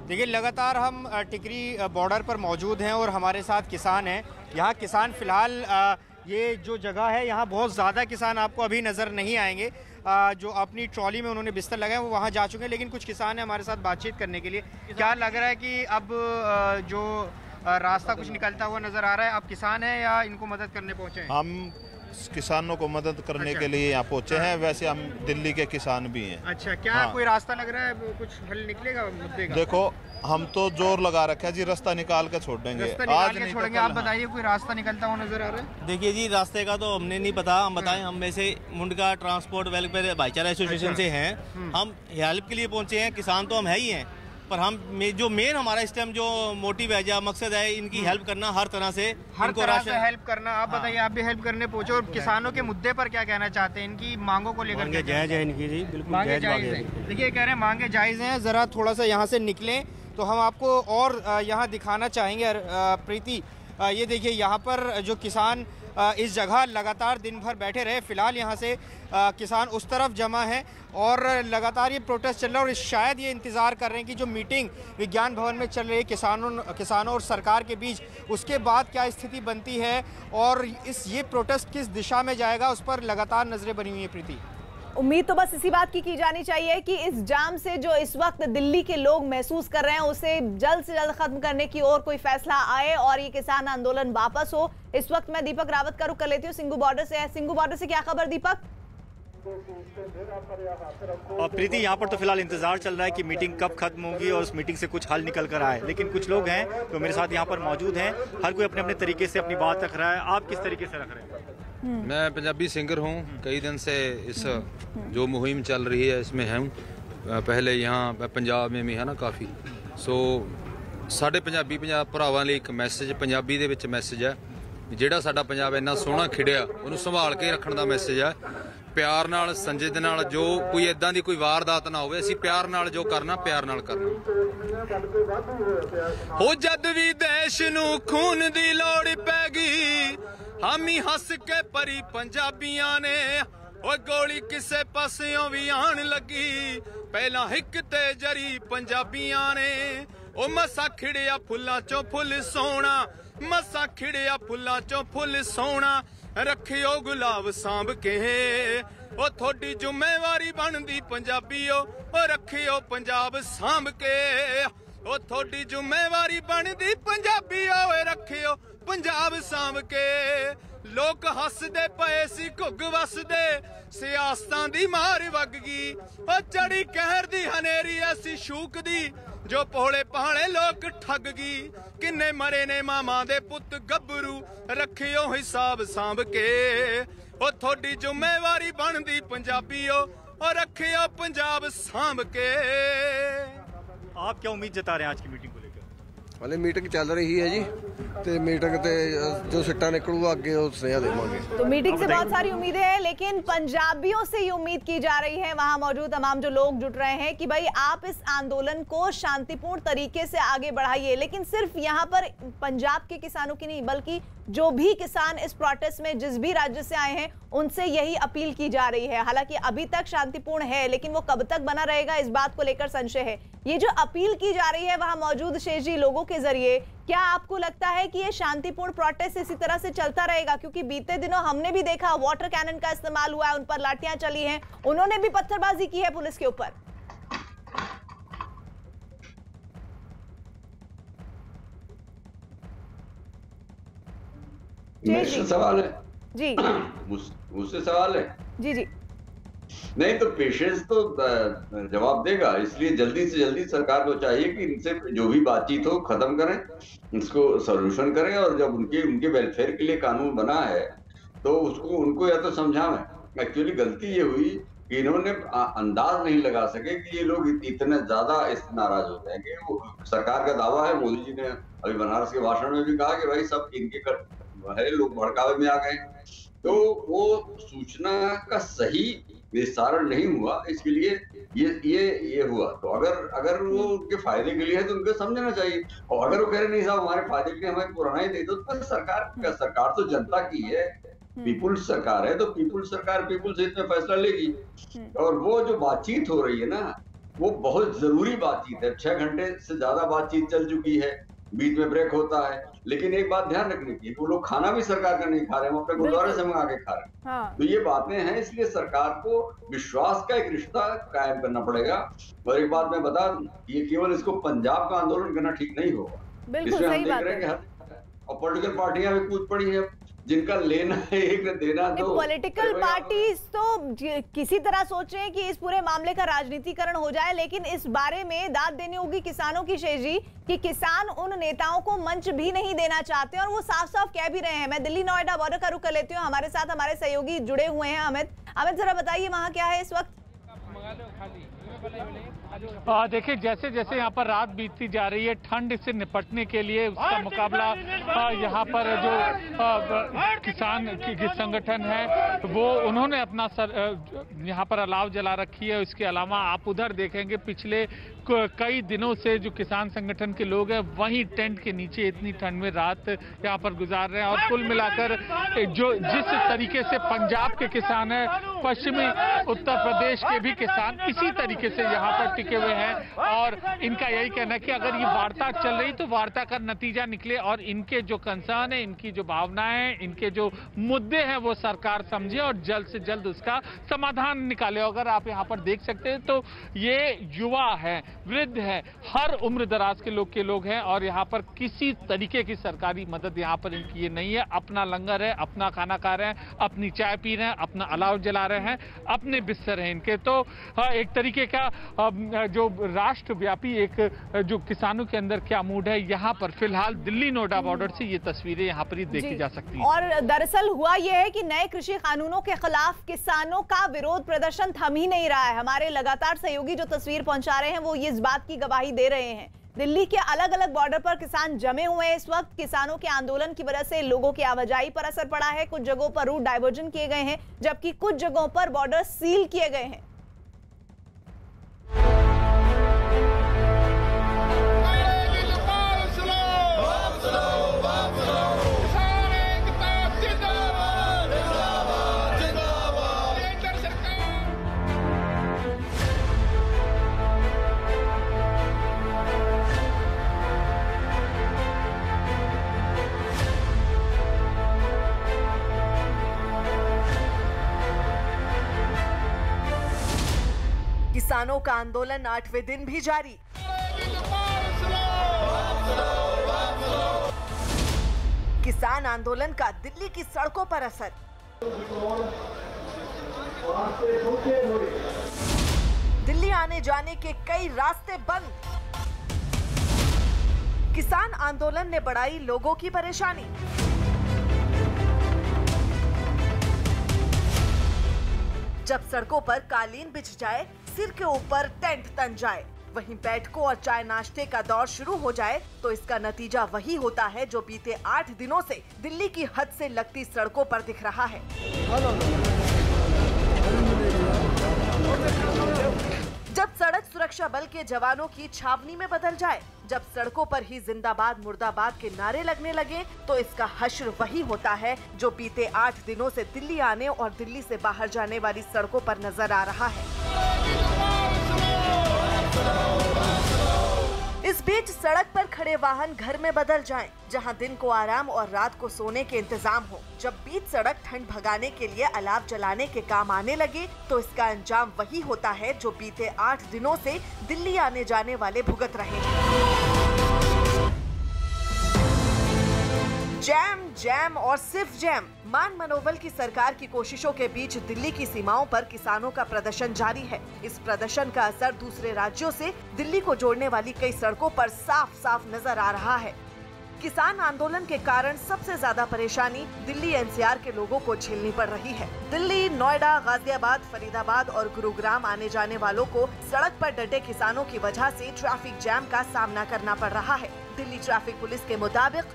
देखिए, लगातार हम टिकरी बॉर्डर पर मौजूद हैं और हमारे साथ किसान हैं। यहाँ किसान फिलहाल ये जो जगह है यहाँ बहुत ज़्यादा किसान आपको अभी नज़र नहीं आएंगे। जो अपनी ट्रॉली में उन्होंने बिस्तर लगाए वो वहाँ जा चुके हैं, लेकिन कुछ किसान हैं हमारे साथ बातचीत करने के लिए। क्या लग रहा है कि अब जो रास्ता कुछ निकलता हुआ नज़र आ रहा है, आप किसान हैं या इनको मदद करने पहुँचे हैं? हम किसानों को मदद करने के लिए यहाँ पहुँचे हैं। वैसे हम दिल्ली के किसान भी हैं। अच्छा, क्या कोई रास्ता लग रहा है, कुछ हल निकलेगा मुद्दे का? देखो, हम तो जोर लगा रखा है जी, रास्ता निकाल के छोड़ देंगे। आज नहीं छोड़ेंगे। आप बताइए, कोई रास्ता निकलता हुआ नजर आ रहा है? देखिए जी, रास्ते का तो हमने नहीं पता, हम बताएं। हम वैसे मुंडका ट्रांसपोर्ट वेलफेयर भाईचारा एसोसिएशन से हैं। हम हेल्प के लिए पहुंचे हैं। किसान तो हम है ही हैं, पर हम जो मेन हमारा इस टाइम जो मोटिव है, जो मकसद है, इनकी हेल्प करना हर तरह से, हर तरह से हेल्प करना। आप बताइए, आप भी हेल्प करने पहुंचे और किसानों के मुद्दे पर क्या कहना चाहते हैं, इनकी मांगों को लेकर? जायज है इनकी जी, बिल्कुल मांगे जायज है। देखिए, कह रहे हैं मांगे जायज हैं। जरा थोड़ा सा यहाँ से निकलें तो हम आपको और यहाँ दिखाना चाहेंगे। प्रीति, ये देखिए, यहाँ पर जो किसान इस जगह लगातार दिन भर बैठे रहे। फिलहाल यहाँ से किसान उस तरफ जमा है और लगातार ये प्रोटेस्ट चल रहा है और शायद ये इंतज़ार कर रहे हैं कि जो मीटिंग विज्ञान भवन में चल रही है किसानों और सरकार के बीच, उसके बाद क्या स्थिति बनती है और ये प्रोटेस्ट किस दिशा में जाएगा, उस पर लगातार नजरें बनी हुई है। प्रीति, उम्मीद तो बस इसी बात की जानी चाहिए कि इस जाम से जो इस वक्त दिल्ली के लोग महसूस कर रहे हैं, उसे जल्द से जल्द खत्म करने की ओर कोई फैसला आए और ये किसान आंदोलन वापस हो। इस वक्त मैं दीपक रावत का रुख कर लेती हूँ सिंघू बॉर्डर से। सिंघू बॉर्डर से क्या खबर दीपक? प्रीति, यहाँ पर तो फिलहाल इंतजार चल रहा है कि मीटिंग कब खत्म होगी और उस मीटिंग से कुछ हल निकल कर आए, लेकिन कुछ लोग हैं जो मेरे साथ यहाँ पर मौजूद हैं। हर कोई अपने अपने तरीके से अपनी बात रख रहा है। आप किस तरीके से रख रहे हैं? मैं पंजाबी सिंगर हूँ, कई दिन से इस जो मुहिम चल रही है इसमें हूँ। पहले यहाँ पंजाब में भी है ना काफ़ी। सो साढ़े पंजाबी भरावां ਲਈ ਇੱਕ ਮੈਸੇਜ ਪੰਜਾਬੀ ਦੇ ਵਿੱਚ ਮੈਸੇਜ ਹੈ, ਜਿਹੜਾ ਸਾਡਾ ਪੰਜਾਬ ਇੰਨਾ ਸੋਹਣਾ ਖਿੜਿਆ ਉਹਨੂੰ ਸੰਭਾਲ ਕੇ ਰੱਖਣ ਦਾ ਮੈਸੇਜ ਹੈ। ਪਿਆਰ ਨਾਲ, ਸੰਜੀਦਗੀ ਨਾਲ, ਜੋ ਕੋਈ ਇਦਾਂ ਦੀ ਕੋਈ ਵਾਰਦਾਤ ਨਾ ਹੋਵੇ, ਅਸੀਂ ਪਿਆਰ ਨਾਲ ਜੋ ਕਰਨਾ ਪਿਆਰ ਨਾਲ ਕਰਨਾ। ਹੋ ਜਦ ਵੀ ਦੇਸ਼ ਨੂੰ ਖੂਨ ਦੀ ਲੋੜ ਪੈ ਗਈ, ਹਾਮੀ ਹੱਸ ਕੇ ਪਰੀ ਪੰਜਾਬੀਆਂ ਨੇ। ਓ ਗੋਲੀ ਕਿਸੇ ਪਾਸਿਓਂ ਵੀ ਆਣ ਲੱਗੀ, ਪਹਿਲਾਂ ਹਿੱਕ ਤੇ ਜਰੀ ਪੰਜਾਬੀਆਂ ਨੇ। ਓ ਮਸਾ ਖਿੜਿਆ ਫੁੱਲਾਂ ਚੋਂ ਫੁੱਲ ਸੋਹਣਾ, ਮਸਾ ਖਿੜਿਆ ਫੁੱਲਾਂ ਚੋਂ ਫੁੱਲ ਸੋਹਣਾ। ਰੱਖਿਓ ਗੁਲਾਬ ਸਾਂਭ ਕੇ, ਓ ਤੁਹਾਡੀ ਜ਼ਿੰਮੇਵਾਰੀ ਬਣਦੀ ਪੰਜਾਬੀਓ। ਓ ਰੱਖਿਓ ਪੰਜਾਬ ਸਾਂਭ ਕੇ, ਓ ਤੁਹਾਡੀ ਜ਼ਿੰਮੇਵਾਰੀ ਬਣਦੀ ਪੰਜਾਬੀਓ। ਓਏ ਰੱਖਿਓ ਪੰਜਾਬ ਸਾਂਭ ਕੇ। ਲੋਕ ਹੱਸਦੇ ਪਏ ਸੀ, ਘੁੱਗ ਵਸਦੇ, ਸਿਆਸਤਾਂ ਦੀ ਮਾਰ ਵਗ ਗਈ। ਓ ਚੜੀ ਕਹਿਰ ਦੀ ਹਨੇਰੀ ਐਸੀ ਸ਼ੂਕ ਦੀ, ਜੋ ਭੋਲੇ ਭਾਲੇ ਲੋਕ ਠੱਗ ਗਈ। ਕਿੰਨੇ ਮਰੇ ਨੇ ਮਾਮਾ ਦੇ ਪੁੱਤ ਗੱਭਰੂ, ਰੱਖਿਓ ਹਿਸਾਬ ਸਾਂਭ ਕੇ। ਓ ਤੁਹਾਡੀ ਜ਼ਿੰਮੇਵਾਰੀ ਬਣਦੀ ਪੰਜਾਬੀਓ। ਓ ਰੱਖਿਓ ਪੰਜਾਬ ਸਾਂਭ ਕੇ। आप क्या उम्मीद जता रहे हैं आज की मीटिंग को लेकर? हाले मीटिंग चल रही है जी, तो मीटिंग ते जो सिट्टा निकलूगा आगे वो सुनेहा देवांगे। तो मीटिंग से बहुत सारी उम्मीदें हैं, लेकिन पंजाबियों से ये उम्मीद की जा रही है, वहां मौजूद तमाम जो लोग जुट रहे हैं, कि भाई आप इस आंदोलन को शांतिपूर्ण तरीके से आगे बढ़ाइए। लेकिन सिर्फ यहाँ पर पंजाब के किसानों की नहीं, बल्कि जो भी किसान इस प्रोटेस्ट में जिस भी राज्य से आए हैं, उनसे यही अपील की जा रही है। हालांकि अभी तक शांतिपूर्ण है, लेकिन वो कब तक बना रहेगा, इस बात को लेकर संशय है। ये जो अपील की जा रही है वहां मौजूद शेष जी लोगों के जरिए, क्या आपको लगता है कि ये शांतिपूर्ण प्रोटेस्ट इसी तरह से चलता रहेगा? क्योंकि बीते दिनों हमने भी देखा वाटर कैनन का इस्तेमाल हुआ है, उन पर लाठियां चली हैं, उन्होंने भी पत्थरबाजी की है पुलिस के ऊपर। सवाल है जी, मुझसे सवाल है जी जी। नहीं तो पेशेंस तो जवाब देगा, इसलिए जल्दी से जल्दी सरकार को चाहिए कि इनसे जो भी बातचीत हो खत्म करें, इसको सॉल्यूशन करें। और जब उनके वेलफेयर के लिए कानून बना है तो उसको उनको या तो समझावें। एक्चुअली गलती ये हुई कि इन्होंने अंदाज नहीं लगा सके कि ये लोग इतने ज्यादा नाराज हो जाएंगे। वो सरकार का दावा है, मोदी जी ने अभी बनारस के भाषण में भी कहा कि भाई सब इनके है, लोग भड़कावे में आ गए। तो वो सूचना का सही विस्तारण नहीं हुआ, इसके लिए ये हुआ। तो अगर वो उनके फायदे के लिए है तो उनको समझना चाहिए। और अगर वो कह रहे नहीं साहब हमारे फायदे के लिए हमें पुराना ही दे दो, तो सरकार तो जनता की है, पीपुल्स सरकार है, तो पीपुल्स सरकार पीपुल्स हित में फैसला लेगी। और वो जो बातचीत हो रही है ना, वो बहुत जरूरी बातचीत है। 6 घंटे से ज्यादा बातचीत चल चुकी है, बीच में ब्रेक होता है। लेकिन एक बात ध्यान रखनी चाहिए, वो लोग खाना भी सरकार का नहीं खा रहे हैं, हम अपने गुरुद्वारे से मंगा के खा रहे हैं। हाँ। तो ये बातें हैं, इसलिए सरकार को विश्वास का एक रिश्ता कायम करना पड़ेगा। और एक बात मैं बता दूं, ये केवल इसको पंजाब का आंदोलन करना ठीक नहीं होगा। इसमें हम देख रहे हैं कि और पॉलिटिकल पार्टियां भी कूद पड़ी है, जिनका लेना है एक देना दो। पॉलिटिकल पार्टीज तो किसी तरह सोच रहे हैं कि इस पूरे मामले का राजनीतिकरण हो जाए, लेकिन इस बारे में दाद देनी होगी किसानों की शेष जी कि किसान उन नेताओं को मंच भी नहीं देना चाहते और वो साफ साफ कह भी रहे हैं। मैं दिल्ली नोएडा बॉर्डर का रुख कर लेती हूँ, हमारे साथ हमारे सहयोगी जुड़े हुए हैं अमित जरा बताइए वहाँ क्या है इस वक्त? देखिए जैसे जैसे यहाँ पर रात बीतती जा रही है, ठंड से निपटने के लिए उसका मुकाबला यहाँ पर जो किसान की संगठन है वो उन्होंने अपना यहाँ पर अलाव जला रखी है। इसके अलावा आप उधर देखेंगे पिछले कई दिनों से जो किसान संगठन के लोग हैं वहीं टेंट के नीचे इतनी ठंड में रात यहाँ पर गुजार रहे हैं। और कुल मिलाकर जो जिस तरीके से पंजाब के किसान हैं, पश्चिमी उत्तर प्रदेश के भी किसान इसी तरीके से यहाँ पर टिके हुए हैं और इनका यही कहना है कि अगर ये वार्ता चल रही तो वार्ता का नतीजा निकले और इनके जो कंसर्न है, इनकी जो भावनाएं हैं, इनके जो मुद्दे हैं वो सरकार समझे और जल्द से जल्द उसका समाधान निकाले। अगर आप यहाँ पर देख सकते हैं तो ये युवा है, वृद्ध है, हर उम्र दराज के लोग हैं और यहाँ पर किसी तरीके की सरकारी मदद यहाँ पर इनकी ये नहीं है। अपना लंगर है, अपना खाना खा रहे हैं, अपनी चाय पी रहे हैं, अपना अलाव जला रहे हैं, अपने बिस्तर हैं इनके। तो एक तरीके का जो राष्ट्रव्यापी एक जो किसानों के अंदर क्या मूड है, यहाँ पर फिलहाल दिल्ली नोएडा बॉर्डर से ये तस्वीरें यहाँ पर ही देखी जा सकती हैं। और दरअसल हुआ यह है कि नए कृषि कानूनों के खिलाफ किसानों का विरोध प्रदर्शन थम ही नहीं रहा है। हमारे लगातार सहयोगी जो तस्वीर पहुंचा रहे हैं वो इस बात की गवाही दे रहे हैं। दिल्ली के अलग अलग बॉर्डर पर किसान जमे हुए हैं इस वक्त। किसानों के आंदोलन की वजह से लोगों की आवाजाही पर असर पड़ा है। कुछ जगहों पर रूट डाइवर्जन किए गए हैं, जबकि कुछ जगहों पर बॉर्डर सील किए गए हैं। किसानों का आंदोलन 8वें दिन भी जारी। किसान आंदोलन का दिल्ली की सड़कों पर असर। दिल्ली आने जाने के कई रास्ते बंद। किसान आंदोलन ने बढ़ाई लोगों की परेशानी। जब सड़कों पर कालीन बिछ जाए, सिर के ऊपर टेंट तन जाए, वहीं बैठकों और चाय नाश्ते का दौर शुरू हो जाए तो इसका नतीजा वही होता है जो बीते 8 दिनों से दिल्ली की हद से लगती सड़कों पर दिख रहा है। जब सड़क सुरक्षा बल के जवानों की छावनी में बदल जाए, जब सड़कों पर ही जिंदाबाद मुर्दाबाद के नारे लगने लगे तो इसका हश्र वही होता है जो बीते 8 दिनों से दिल्ली आने और दिल्ली से बाहर जाने वाली सड़कों पर नजर आ रहा है। इस बीच सड़क पर खड़े वाहन घर में बदल जाएं, जहां दिन को आराम और रात को सोने के इंतजाम हो। जब बीच सड़क ठंड भगाने के लिए अलाव जलाने के काम आने लगे तो इसका अंजाम वही होता है जो बीते 8 दिनों से दिल्ली आने जाने वाले भुगत रहे हैं। जैम जैम और सिर्फ जैम। मान मनोबल की सरकार की कोशिशों के बीच दिल्ली की सीमाओं पर किसानों का प्रदर्शन जारी है। इस प्रदर्शन का असर दूसरे राज्यों से दिल्ली को जोड़ने वाली कई सड़कों पर साफ साफ नजर आ रहा है। किसान आंदोलन के कारण सबसे ज्यादा परेशानी दिल्ली एनसीआर के लोगों को झेलनी पड़ रही है। दिल्ली, नोएडा, गाजियाबाद, फरीदाबाद और गुरुग्राम आने जाने वालों को सड़क पर डटे किसानों की वजह से ट्रैफिक जैम का सामना करना पड़ रहा है। दिल्ली ट्रैफिक पुलिस के मुताबिक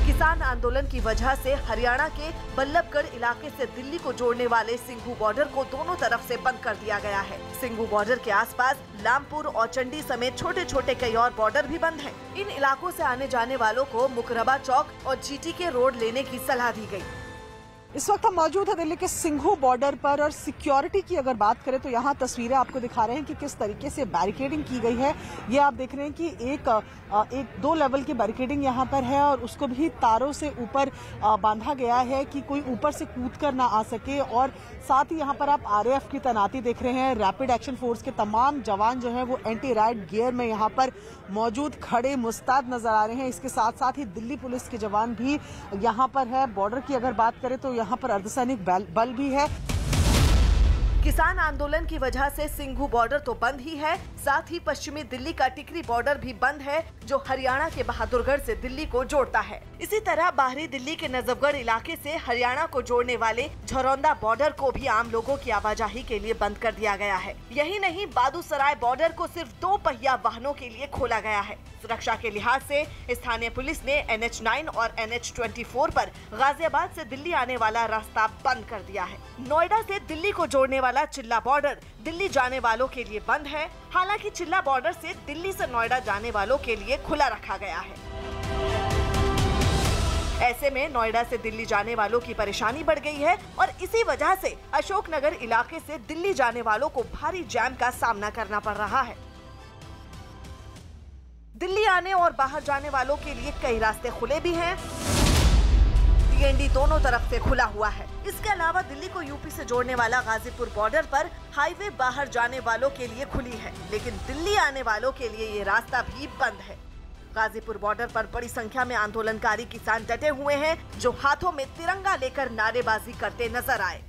किसान आंदोलन की वजह से हरियाणा के बल्लभगढ़ इलाके से दिल्ली को जोड़ने वाले सिंघू बॉर्डर को दोनों तरफ से बंद कर दिया गया है। सिंघू बॉर्डर के आसपास लामपुर और चंडी समेत छोटे छोटे कई और बॉर्डर भी बंद हैं। इन इलाकों से आने जाने वालों को मुकरबा चौक और जीटी के रोड लेने की सलाह दी गई। इस वक्त हम मौजूद है दिल्ली के सिंघू बॉर्डर पर और सिक्योरिटी की अगर बात करें तो यहाँ तस्वीरें आपको दिखा रहे हैं कि किस तरीके से बैरिकेडिंग की गई है। ये आप देख रहे हैं कि एक 2 लेवल की बैरिकेडिंग यहाँ पर है और उसको भी तारों से ऊपर बांधा गया है कि कोई ऊपर से कूद कर ना आ सके। और साथ ही यहाँ पर आप RAF की तैनाती देख रहे हैं। रैपिड एक्शन फोर्स के तमाम जवान जो है वो एंटी राइट गियर में यहाँ पर मौजूद खड़े मुस्तैद नजर आ रहे हैं। इसके साथ साथ ही दिल्ली पुलिस के जवान भी यहाँ पर है। बॉर्डर की अगर बात करें तो यहाँ पर अर्धसैनिक बल भी है। किसान आंदोलन की वजह से सिंघू बॉर्डर तो बंद ही है, साथ ही पश्चिमी दिल्ली का टिकरी बॉर्डर भी बंद है जो हरियाणा के बहादुरगढ़ से दिल्ली को जोड़ता है। इसी तरह बाहरी दिल्ली के नजफगढ़ इलाके से हरियाणा को जोड़ने वाले झरौंदा बॉर्डर को भी आम लोगों की आवाजाही के लिए बंद कर दिया गया है। यही नहीं, बादूसराय बॉर्डर को सिर्फ 2 पहिया वाहनों के लिए खोला गया है। सुरक्षा के लिहाज से स्थानीय पुलिस ने NH9 और NH24 पर गाजियाबाद से दिल्ली आने वाला रास्ता बंद कर दिया है। नोएडा से दिल्ली को जोड़ने वाला चिल्ला बॉर्डर दिल्ली जाने वालों के लिए बंद है। हालांकि चिल्ला बॉर्डर से दिल्ली से नोएडा जाने वालों के लिए खुला रखा गया है। ऐसे में नोएडा से दिल्ली जाने वालों की परेशानी बढ़ गई है और इसी वजह से अशोकनगर इलाके से दिल्ली जाने वालों को भारी जैम का सामना करना पड़ रहा है। दिल्ली आने और बाहर जाने वालों के लिए कई रास्ते खुले भी हैं। TND दोनों तरफ से खुला हुआ है। इसके अलावा दिल्ली को यूपी से जोड़ने वाला गाजीपुर बॉर्डर पर हाईवे बाहर जाने वालों के लिए खुली है, लेकिन दिल्ली आने वालों के लिए ये रास्ता भी बंद है। गाजीपुर बॉर्डर पर बड़ी संख्या में आंदोलनकारी किसान डटे हुए हैं जो हाथों में तिरंगा लेकर नारेबाजी करते नजर आए।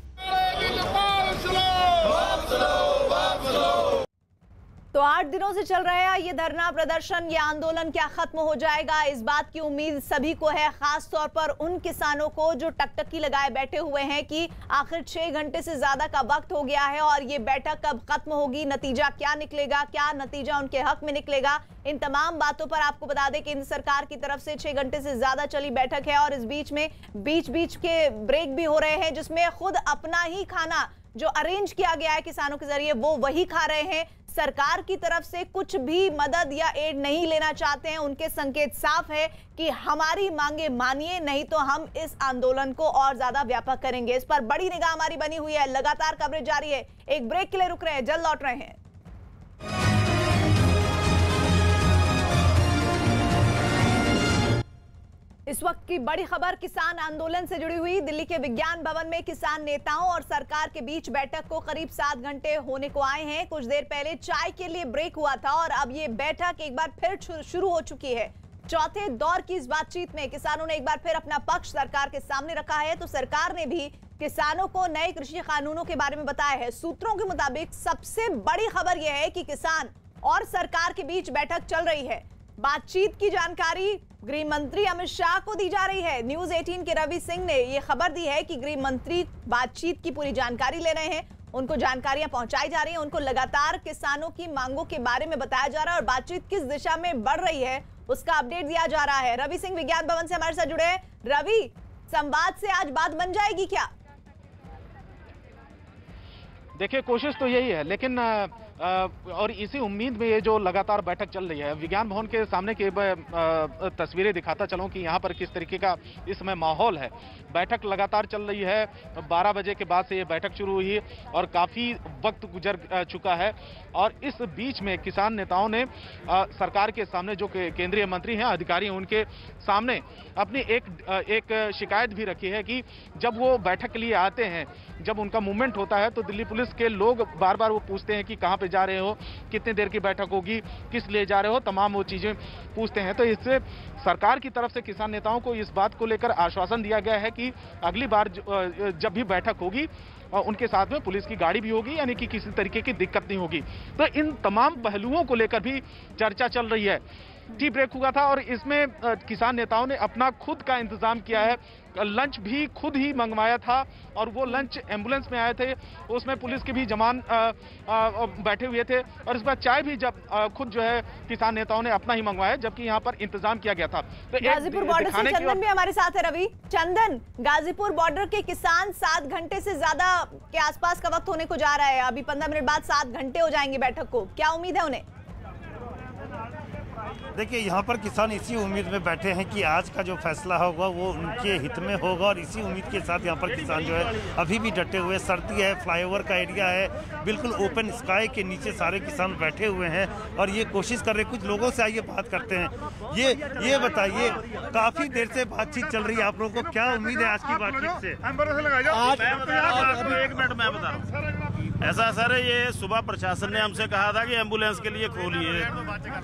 तो 8 दिनों से चल रहा है ये धरना प्रदर्शन, ये आंदोलन क्या खत्म हो जाएगा, इस बात की उम्मीद सभी को है, खास तौर पर उन किसानों को जो टकटकी लगाए बैठे हुए हैं कि आखिर 6 घंटे से ज्यादा का वक्त हो गया है और ये बैठक कब खत्म होगी, नतीजा क्या निकलेगा, क्या नतीजा उनके हक में निकलेगा। इन तमाम बातों पर आपको बता दें केंद्र सरकार की तरफ से 6 घंटे से ज्यादा चली बैठक है और इस बीच में बीच के ब्रेक भी हो रहे हैं, जिसमें खुद अपना ही खाना जो अरेंज किया गया है किसानों के जरिए वो वही खा रहे हैं। सरकार की तरफ से कुछ भी मदद या एड नहीं लेना चाहते हैं। उनके संकेत साफ है कि हमारी मांगे मानिए, नहीं तो हम इस आंदोलन को और ज्यादा व्यापक करेंगे। इस पर बड़ी निगाह हमारी बनी हुई है, लगातार कवरेज जारी है। एक ब्रेक के लिए रुक रहे हैं, जल्द लौट रहे हैं। इस वक्त की बड़ी खबर किसान आंदोलन से जुड़ी हुई। दिल्ली के विज्ञान भवन में किसान नेताओं और सरकार के बीच बैठक को करीब 7 घंटे होने को आए हैं। कुछ देर पहले चाय के लिए ब्रेक हुआ था और अब ये बैठक एक बार फिर शुरू हो चुकी है। चौथे दौर की इस बातचीत में किसानों ने एक बार फिर अपना पक्ष सरकार के सामने रखा है, तो सरकार ने भी किसानों को नए कृषि कानूनों के बारे में बताया है। सूत्रों के मुताबिक सबसे बड़ी खबर यह है कि किसान और सरकार के बीच बैठक चल रही है। बातचीत की जानकारी गृह मंत्री अमित शाह को दी जा रही है। न्यूज 18 के रवि सिंह ने यह खबर दी है कि गृह मंत्री बातचीत की पूरी जानकारी ले रहे हैं, उनको जानकारियां पहुंचाई जा रही हैं, उनको लगातार किसानों की मांगों के बारे में बताया जा रहा है और बातचीत किस दिशा में बढ़ रही है उसका अपडेट दिया जा रहा है। रवि सिंह विज्ञान भवन से हमारे साथ जुड़े हैं। रवि, संवाद से आज बात बन जाएगी क्या? देखिए, कोशिश तो यही है, लेकिन और इसी उम्मीद में ये जो लगातार बैठक चल रही है। विज्ञान भवन के सामने की तस्वीरें दिखाता चलूं कि यहाँ पर किस तरीके का इस समय माहौल है। बैठक लगातार चल रही है, 12 बजे के बाद से ये बैठक शुरू हुई और काफ़ी वक्त गुजर चुका है और इस बीच में किसान नेताओं ने सरकार के सामने, जो केंद्रीय मंत्री हैं, अधिकारी हैं, उनके सामने अपनी एक शिकायत भी रखी है कि जब वो बैठक के लिए आते हैं, जब उनका मूवमेंट होता है तो दिल्ली पुलिस के लोग बार बार वो पूछते हैं कि कहाँ पे जा रहे हो, कितनी देर की बैठक होगी, किस लिए जा रहे हो, तमाम वो चीज़ें पूछते हैं। तो इससे सरकार की तरफ से किसान नेताओं को इस बात को लेकर आश्वासन दिया गया है कि अगली बार जब भी बैठक होगी उनके साथ में पुलिस की गाड़ी भी होगी, यानी कि किसी तरीके की दिक्कत नहीं होगी। तो इन तमाम पहलुओं को लेकर भी चर्चा चल रही है। टी ब्रेक हुआ था और इसमें किसान नेताओं ने अपना खुद का इंतजाम किया है। लंच भी खुद ही मंगवाया था और वो लंच एम्बुलेंस में आए थे, उसमें पुलिस के भी जवान बैठे हुए थे और इस बार चाय भी जब खुद जो है किसान नेताओं ने अपना ही मंगवाया, जबकि यहाँ पर इंतजाम किया गया था। तो गाजीपुर बॉर्डर से चंदन भी हमारे साथ है। रवि, चंदन, गाजीपुर बॉर्डर के किसान 7 घंटे से ज्यादा के आसपास का वक्त होने को जा रहा है, अभी 15 मिनट बाद 7 घंटे हो जाएंगे बैठक को, क्या उम्मीद है उन्हें? देखिए, यहाँ पर किसान इसी उम्मीद में बैठे हैं कि आज का जो फैसला होगा वो उनके हित में होगा, और इसी उम्मीद के साथ यहाँ पर किसान जो है अभी भी डटे हुए। सर्दी है, फ्लाईओवर का एरिया है, बिल्कुल ओपन स्काई के नीचे सारे किसान बैठे हुए हैं और ये कोशिश कर रहे हैं। कुछ लोगों से आइए बात करते हैं। ये बताइए, काफी देर से बातचीत चल रही है, आप लोगों को क्या उम्मीद है आज की बातचीत से? एक मिनट मैं बता रहा हूँ। ऐसा सर, ये सुबह प्रशासन ने हमसे कहा था कि एम्बुलेंस के लिए खोलिए,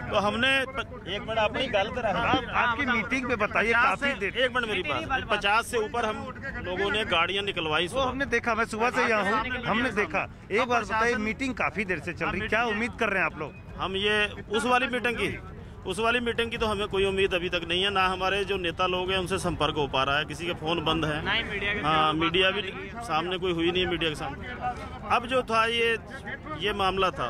तो हमने एक मिनट अपनी गलत रहा। आपकी मीटिंग में बताइए, काफी देर। एक मिनट मेरी बात। 50 से ऊपर हम लोगों ने गाड़ियां निकलवाई। हमने देखा, मैं सुबह से यहाँ हूँ, हमने देखा। एक बार बताइए, मीटिंग काफी देर से चल रही, क्या उम्मीद कर रहे हैं आप लोग? हम ये उस वाली मीटिंग की तो हमें कोई उम्मीद अभी तक नहीं है। ना हमारे जो नेता लोग हैं उनसे संपर्क हो पा रहा है, किसी के फोन बंद है। हाँ, मीडिया भी सामने कोई हुई नहीं है, मीडिया के सामने। अब जो था ये मामला था।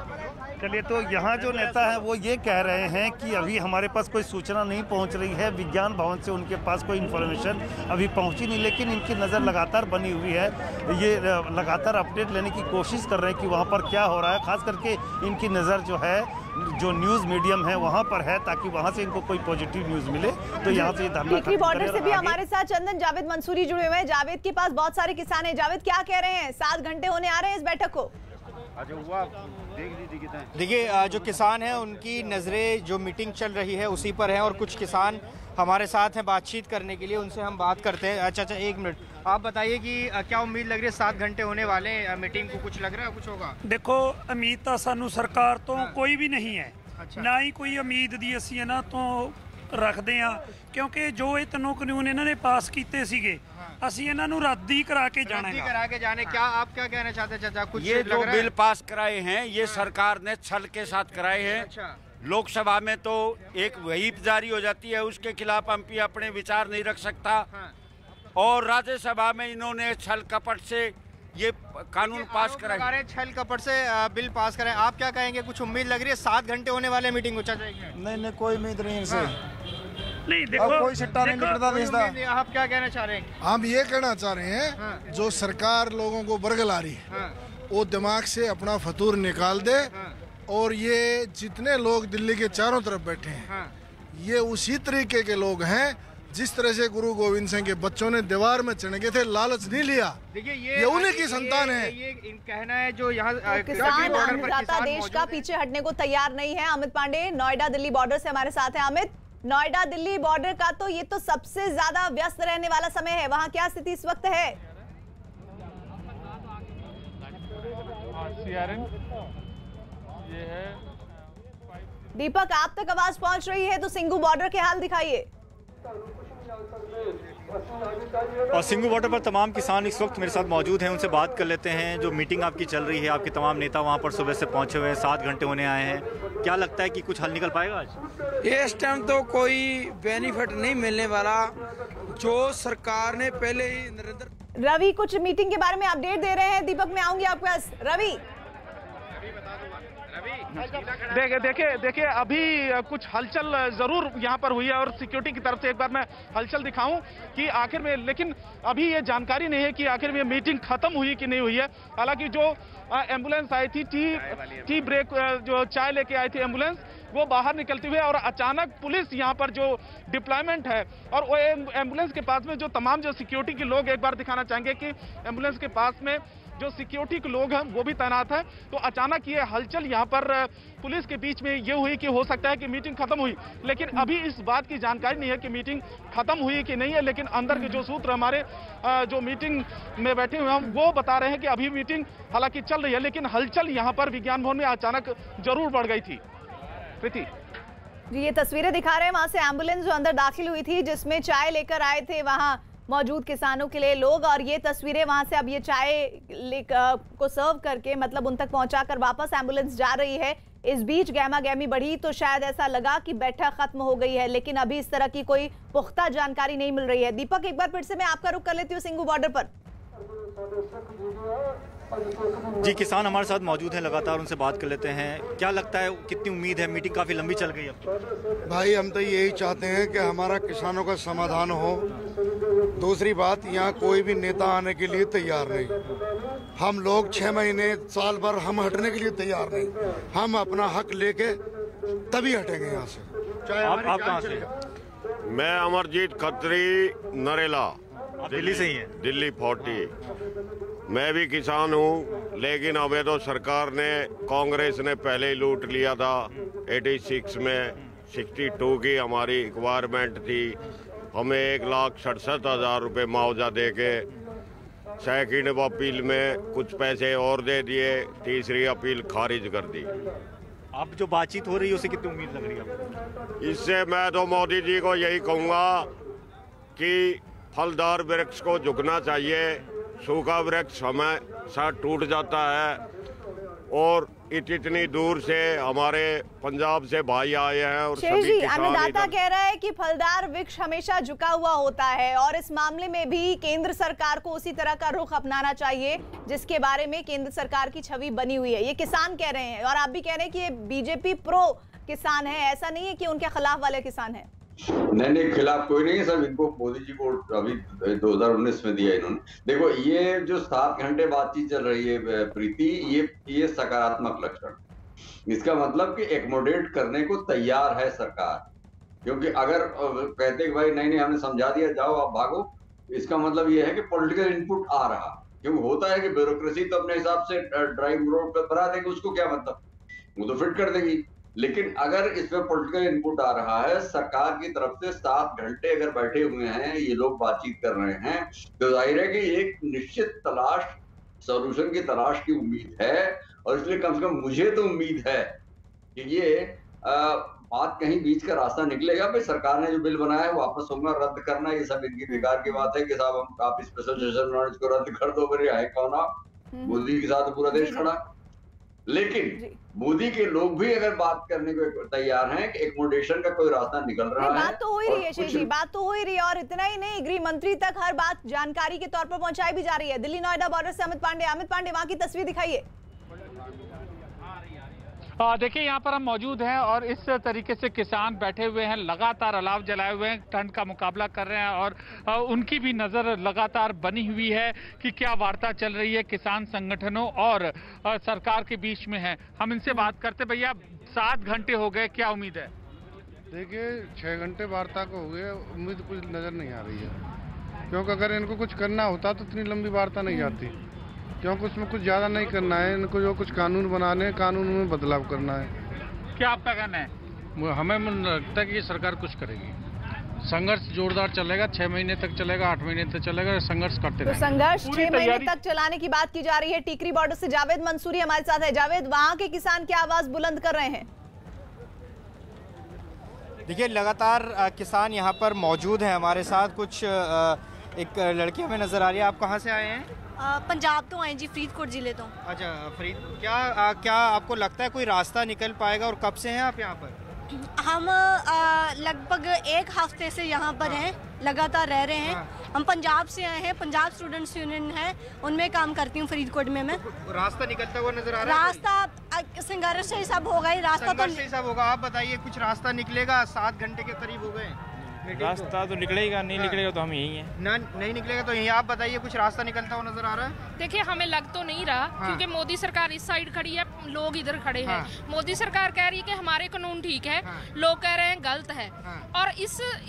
चलिए, तो यहाँ जो नेता है वो ये कह रहे हैं कि अभी हमारे पास कोई सूचना नहीं पहुँच रही है, विज्ञान भवन से उनके पास कोई इन्फॉर्मेशन अभी पहुँची नहीं, लेकिन इनकी नज़र लगातार बनी हुई है। ये लगातार अपडेट लेने की कोशिश कर रहे हैं कि वहाँ पर क्या हो रहा है। खास करके इनकी नज़र जो है, जो न्यूज़ मीडियम है वहाँ पर है, ताकि वहाँ से इनको कोई पॉजिटिव न्यूज़ मिले। तो यहाँ से धरना टिकरी बॉर्डर से भी हमारे साथ चंदन जावेद मंसूरी जुड़े हुए हैं। जावेद के पास बहुत सारे किसान हैं। जावेद, क्या कह रहे हैं? 7 घंटे होने आ रहे हैं इस बैठक को। देखिए, जो किसान हैं उनकी नज़रें जो मीटिंग चल रही है उसी पर है, और कुछ किसान हमारे साथ हैं बातचीत करने के लिए, उनसे हम बात करते हैं। अच्छा, एक मिनट, आप बताइए कि क्या उम्मीद लग रही है? 7 घंटे होने वाले मीटिंग को, कुछ लग रहा है कुछ होगा? देखो, उम्मीद तो सानू सरकार तो कोई भी नहीं है। अच्छा। ना ही कोई उम्मीद दी असी इन्हां तो रखते हैं, क्योंकि जो ये 3 कानून इन्होंने पास किए सीगे, असी इन्हां नूं रद्द ही करा के जाने। क्या आप क्या कहना चाहते हैं चाचा? कुछ ये जो बिल पास कराए हैं ये सरकार ने छल के साथ कराए हैं। अच्छा। लोकसभा में तो एक व्हिप जारी हो जाती है, उसके खिलाफ एमपी अपने विचार नहीं रख सकता, और राज्यसभा में इन्होंने छल कपट से ये कानून पास कराए। छल कपट से बिल पास कराए। आप क्या कहेंगे? कुछ उम्मीद लग रही है? 7 घंटे होने वाले मीटिंग को चाचा? नहीं, कोई उम्मीद नहीं इनसे। नहीं, देखो, कोई सिट्टा नहीं निकलता देशदा। आप क्या कहना चाह रहे हैं? हम ये कहना चाह रहे हैं, जो सरकार लोगों को बरगला रही है वो दिमाग से अपना फतूर निकाल दे, और ये जितने लोग दिल्ली के चारों तरफ बैठे हैं ये उसी तरीके के लोग हैं जिस तरह से गुरु गोविंद सिंह के बच्चों ने दीवार में चढ़ के थे, लालच नहीं लिया। देखिए, ये उन्हीं की संतान है। ये कहना है जो यहाँ किसान अन्नदाता देश का पीछे हटने को तैयार नहीं है। अमित पांडे नोएडा दिल्ली बॉर्डर से हमारे साथ है। अमित, नोएडा दिल्ली बॉर्डर का तो ये तो सबसे ज्यादा व्यस्त रहने वाला समय है, वहाँ क्या स्थिति इस वक्त है? दीपक, आप तक आवाज पहुंच रही है तो सिंघू बॉर्डर के हाल दिखाइए। और सिंघू बॉर्डर पर तमाम किसान इस वक्त मेरे साथ मौजूद हैं, उनसे बात कर लेते हैं। जो मीटिंग आपकी चल रही है, आपके तमाम नेता वहां पर सुबह से पहुंचे हुए हैं, 7 घंटे होने आए हैं, क्या लगता है कि कुछ हल निकल पाएगा आज? इस टाइम तो कोई बेनिफिट नहीं मिलने वाला, जो सरकार ने पहले ही नरेंद्र। रवि कुछ मीटिंग के बारे में अपडेट दे रहे हैं। दीपक, मैं आऊंगी आपके पास। रवि, देखिए अभी कुछ हलचल जरूर यहाँ पर हुई है, और सिक्योरिटी की तरफ से एक बार मैं हलचल दिखाऊं कि आखिर में, लेकिन अभी ये जानकारी नहीं है कि आखिर में मीटिंग खत्म हुई कि नहीं हुई है। हालांकि जो एम्बुलेंस आई थी, टी ब्रेक, जो चाय लेके आई थी एम्बुलेंस, वो बाहर निकलती हुई, और अचानक पुलिस यहाँ पर जो डिप्लॉयमेंट है, और वो एम्बुलेंस के पास में जो तमाम जो सिक्योरिटी के लोग, एक बार दिखाना चाहेंगे कि एम्बुलेंस के पास में जो सिक्योरिटी के लोग हैं वो भी तैनात हैं। तो अचानक ये हलचल यहाँ पर पुलिस के बीच में ये हुई कि हो सकता है कि मीटिंग खत्म हुई, लेकिन अभी इस बात की जानकारी नहीं है कि मीटिंग खत्म हुई कि नहीं है। लेकिन अंदर के जो सूत्र हमारे जो मीटिंग में बैठे हुए हैं वो बता रहे हैं कि अभी मीटिंग हालांकि चल रही है, लेकिन हलचल यहाँ पर विज्ञान भवन में अचानक जरूर बढ़ गई थी। प्रीति जी, ये तस्वीरें दिखा रहे हैं वहां से एम्बुलेंस जो अंदर दाखिल हुई थी, जिसमें चाय लेकर आए थे वहां मौजूद किसानों के लिए लोग, और ये तस्वीरें वहां से अब ये चाय को सर्व करके मतलब उन तक पहुंचाकर वापस एम्बुलेंस जा रही है। इस बीच गहमा गहमी बढ़ी तो शायद ऐसा लगा कि बैठक खत्म हो गई है, लेकिन अभी इस तरह की कोई पुख्ता जानकारी नहीं मिल रही है। दीपक, एक बार फिर से मैं आपका रुख कर लेती हूँ सिंघू बॉर्डर पर। जी, किसान हमारे साथ मौजूद हैं, लगातार उनसे बात कर लेते हैं। क्या लगता है, कितनी उम्मीद है? मीटिंग काफ़ी लंबी चल गई अब। भाई, हम तो यही चाहते हैं कि हमारा किसानों का समाधान हो। दूसरी बात, यहाँ कोई भी नेता आने के लिए तैयार नहीं। हम लोग 6 महीने, साल भर हम हटने के लिए तैयार नहीं। हम अपना हक लेके तभी हटेंगे यहाँ से। आप कहाँ से? मैं अमरजीत खत्री नरेला, दिल्ली से ही है। दिल्ली 40। मैं भी किसान हूँ, लेकिन हमें तो सरकार ने, कांग्रेस ने पहले ही लूट लिया था। 86 में 62 की हमारी रिक्वायरमेंट थी, हमें 1,67,000 रुपये मुआवजा दे के सेकंड अपील में कुछ पैसे और दे दिए, तीसरी अपील खारिज कर दी। आप जो बातचीत हो रही है उसे कितनी उम्मीद लग रही है आपको? इससे मैं तो मोदी जी को यही कहूँगा कि फलदार वृक्ष को झुकना चाहिए। सूखा वृक्ष समय साथ टूट जाता है, और इतनी दूर से हमारे पंजाब से भाई आए हैं और सभी किसान अन्नदाता कह रहा है कि फलदार वृक्ष हमेशा झुका हुआ होता है, और इस मामले में भी केंद्र सरकार को उसी तरह का रुख अपनाना चाहिए जिसके बारे में केंद्र सरकार की छवि बनी हुई है। ये किसान कह रहे हैं, और आप भी कह रहे हैं कि ये बीजेपी प्रो किसान है, ऐसा नहीं है कि उनके खिलाफ वाले किसान है। नहीं, खिलाफ कोई नहीं है सर। इनको मोदी जी को अभी 2019 में दिया इन्होंने। देखो, ये जो 7 घंटे बातचीत चल रही है प्रीति, ये सकारात्मक लक्षण। इसका मतलब कि एकोमोडेट करने को तैयार है सरकार, क्योंकि अगर कहते कि भाई नहीं हमने समझा दिया, जाओ आप भागो, इसका मतलब ये है कि पॉलिटिकल इनपुट आ रहा। क्योंकि होता है कि ब्यूरोक्रेसी तो अपने हिसाब से ड्राइव रोड पर बना देगी, उसको क्या मतलब, वो तो फिट कर देगी। लेकिन अगर इसमें पॉलिटिकल इनपुट आ रहा है, सरकार की तरफ से 7 घंटे अगर बैठे हुए हैं ये लोग बातचीत कर रहे हैं, तो जाहिर है कि एक निश्चित सोल्यूशन की तलाश की उम्मीद है। और इसलिए कम से कम मुझे तो उम्मीद है कि ये बात कहीं बीच का रास्ता निकलेगा। भाई सरकार ने जो बिल बनाया है वापस होगा, रद्द करना, ये सब इनकी बेकार की बात है कि साहब आप स्पेशल सेशन बनाओ, इसको रद्द कर दो, फिर आए कौन आप, मोदी के साथ पूरा देश खड़ा। लेकिन मोदी के लोग भी अगर बात करने को तैयार हैं कि एकोमोडेशन का कोई रास्ता निकल रहा है, बात तो हो ही रही है शेष जी, बात तो हो ही रही है। और इतना ही नहीं, गृह मंत्री तक हर बात जानकारी के तौर पर पहुंचाई भी जा रही है। दिल्ली नोएडा बॉर्डर से अमित पांडे वहां की तस्वीर दिखाइए। देखिए यहाँ पर हम मौजूद हैं और इस तरीके से किसान बैठे हुए हैं, लगातार अलाव जलाए हुए हैं, ठंड का मुकाबला कर रहे हैं, और उनकी भी नज़र लगातार बनी हुई है कि क्या वार्ता चल रही है किसान संगठनों और सरकार के बीच में है। हम इनसे बात करते। भैया 7 घंटे हो गए, क्या उम्मीद है? देखिए 6 घंटे वार्ता को हो गए, उम्मीद कुछ नज़र नहीं आ रही है, क्योंकि अगर इनको कुछ करना होता तो इतनी लंबी वार्ता नहीं जाती, क्योंकि उसमें कुछ ज़्यादा नहीं करना है। इनको जो कुछ कानून बनाने, कानून में बदलाव करना है। क्या आपका कहना है? हमें लगता है कि ये सरकार कुछ करेगी। संघर्ष जोरदार चलेगा, 6 महीने तक चलेगा, 8 महीने तक चलेगा, संघर्ष करते रहेंगे। तो संघर्ष 6 महीने तक चलाने की बात की जा रही है। टिकरी बॉर्डर से जावेद मंसूरी हमारे साथ है। जावेद, वहाँ के किसान क्या आवाज बुलंद कर रहे हैं? देखिए, लगातार किसान यहाँ पर मौजूद है हमारे साथ। कुछ एक लड़की हमें नजर आ रही है। आप कहाँ से आए हैं? पंजाब तो आए जी, फरीदकोट जिले तो। अच्छा, फरीद, क्या आपको लगता है कोई रास्ता निकल पाएगा, और कब से हैं आप यहाँ पर? हम लगभग 1 हफ्ते से यहाँ पर हैं, लगातार रह रहे हैं। हम पंजाब से आए हैं, पंजाब स्टूडेंट्स यूनियन है, उनमें काम करती हूँ फरीदकोट में मैं। रास्ता निकलता हुआ नजर आ रहा है? रास्ता संघर्ष से ही सब होगा ही, रास्ता तो से सब होगा। आप बताइए, कुछ रास्ता निकलेगा? 7 घंटे के करीब हो गए। रास्ता तो निकलेगा, नहीं निकलेगा तो हम यही हैं। नहीं निकलेगा तो यही। आप बताइए, कुछ रास्ता निकलता हुआ नजर आ रहा है? देखिए, हमें लग तो नहीं रहा, क्योंकि मोदी सरकार इस साइड खड़ी है, लोग इधर खड़े हैं। मोदी सरकार कह रही है कि हमारे कानून ठीक है, लोग कह रहे हैं गलत है। और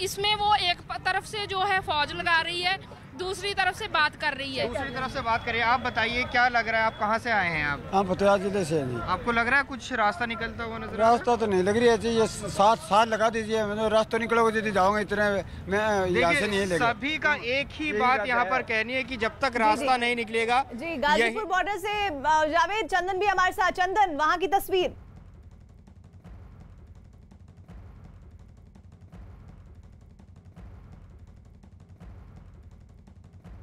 इसमें वो एक तरफ से जो है फौज लगा रही है, दूसरी तरफ से बात कर रही है। दूसरी तरफ से बात कर रही है। आप बताइए, क्या लग रहा है? आप कहाँ से आए हैं? आप? हम फतेहाबाद जिले से हैं। आपको लग रहा है कुछ रास्ता निकलता हुआ नजर? रास्ता तो नहीं लग रही है, ये 7 साल लगा दीजिए, मैं रास्ता निकलोगे यदि जाऊंगा इतने मैं यहाँ से नहीं लेगा। सभी का एक ही बात यहाँ पर कहनी है कि जब तक रास्ता नहीं निकलेगा। जी, गाजीपुर बॉर्डर से जावेद, चंदन भी हमारे साथ। चंदन, वहाँ की तस्वीर।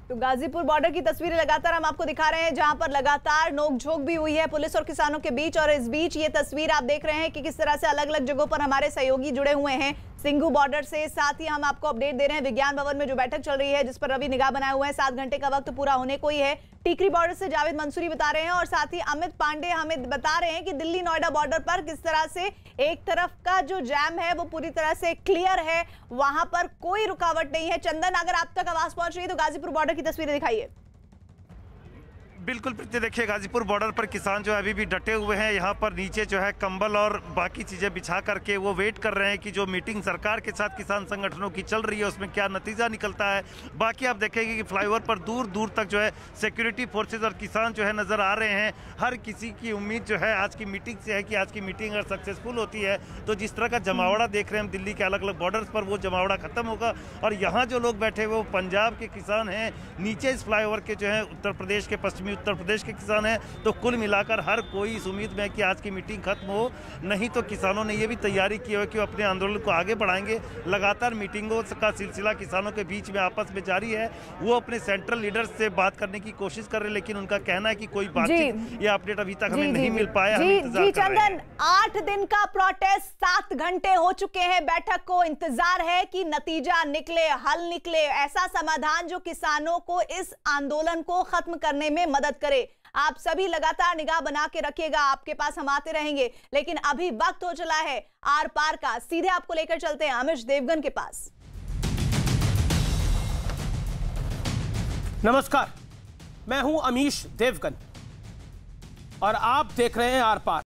तो गाजीपुर बॉर्डर की तस्वीरें लगातार हम आपको दिखा रहे हैं, जहां पर लगातार नोकझोंक भी हुई है पुलिस और किसानों के बीच। और इस बीच ये तस्वीर आप देख रहे हैं कि किस तरह से अलग अलग जगहों पर हमारे सहयोगी जुड़े हुए हैं सिंघू बॉर्डर से। साथ ही हम आपको अपडेट दे रहे हैं विज्ञान भवन में जो बैठक चल रही है, जिस पर रवि निगाह बनाए हुए हैं। 7 घंटे का वक्त पूरा होने को ही है। टिकरी बॉर्डर से जावेद मंसूरी बता रहे हैं, और साथ ही अमित पांडे हमें बता रहे हैं कि दिल्ली नोएडा बॉर्डर पर किस तरह से एक तरफ का जो जैम है वो पूरी तरह से क्लियर है, वहां पर कोई रुकावट नहीं है। चंदन, अगर आप तक आवाज पहुंच रही है तो गाजीपुर बॉर्डर की तस्वीरें दिखाइए। बिल्कुल प्रीति, देखिए गाजीपुर बॉर्डर पर किसान जो है अभी भी डटे हुए हैं। यहाँ पर नीचे जो है कंबल और बाकी चीज़ें बिछा करके वो वेट कर रहे हैं कि जो मीटिंग सरकार के साथ किसान संगठनों की चल रही है उसमें क्या नतीजा निकलता है। बाकी आप देखेंगे कि फ्लाईओवर पर दूर दूर तक जो है सिक्योरिटी फोर्सेज और किसान जो है नज़र आ रहे हैं। हर किसी की उम्मीद जो है आज की मीटिंग से है कि आज की मीटिंग अगर सक्सेसफुल होती है तो जिस तरह का जमावड़ा देख रहे हैं हम दिल्ली के अलग अलग बॉर्डर्स पर, वो जमावड़ा खत्म होगा। और यहाँ जो लोग बैठे हुए वो पंजाब के किसान हैं, नीचे इस फ्लाईओवर के जो है उत्तर प्रदेश के, पश्चिमी उत्तर प्रदेश के किसान हैं। तो कुल मिलाकर हर कोई इस उम्मीद में है कि आज की मीटिंग खत्म हो। नहीं तो किसानों ने ये भी तैयारी की है कि वो अपने आंदोलन को आगे बढ़ाएंगे। लगातार मीटिंगों का सिलसिला किसानों के बीच में आपस में जारी है। वो अपने सेंट्रल लीडर्स से बात करने की कोशिश कर रहे हैं, लेकिन उनका कहना है कि कोई बातचीत या अपडेट अभी तक हमें नहीं मिल पाया। जी चंदन, 8 दिन का प्रोटेस्ट, 7 घंटे हो चुके हैं बैठक को। इंतजार है कि नतीजा निकले, हल निकले, ऐसा समाधान जो किसानों को इस आंदोलन को खत्म करने में मदद करे। आप सभी लगातार निगाह बना के रखिएगा, आपके पास हम आते रहेंगे। लेकिन अभी वक्त हो चला है आर पार का। सीधे आपको लेकर चलते हैं अमीश देवगन के पास। नमस्कार, मैं हूं अमीश देवगन और आप देख रहे हैं आर पार।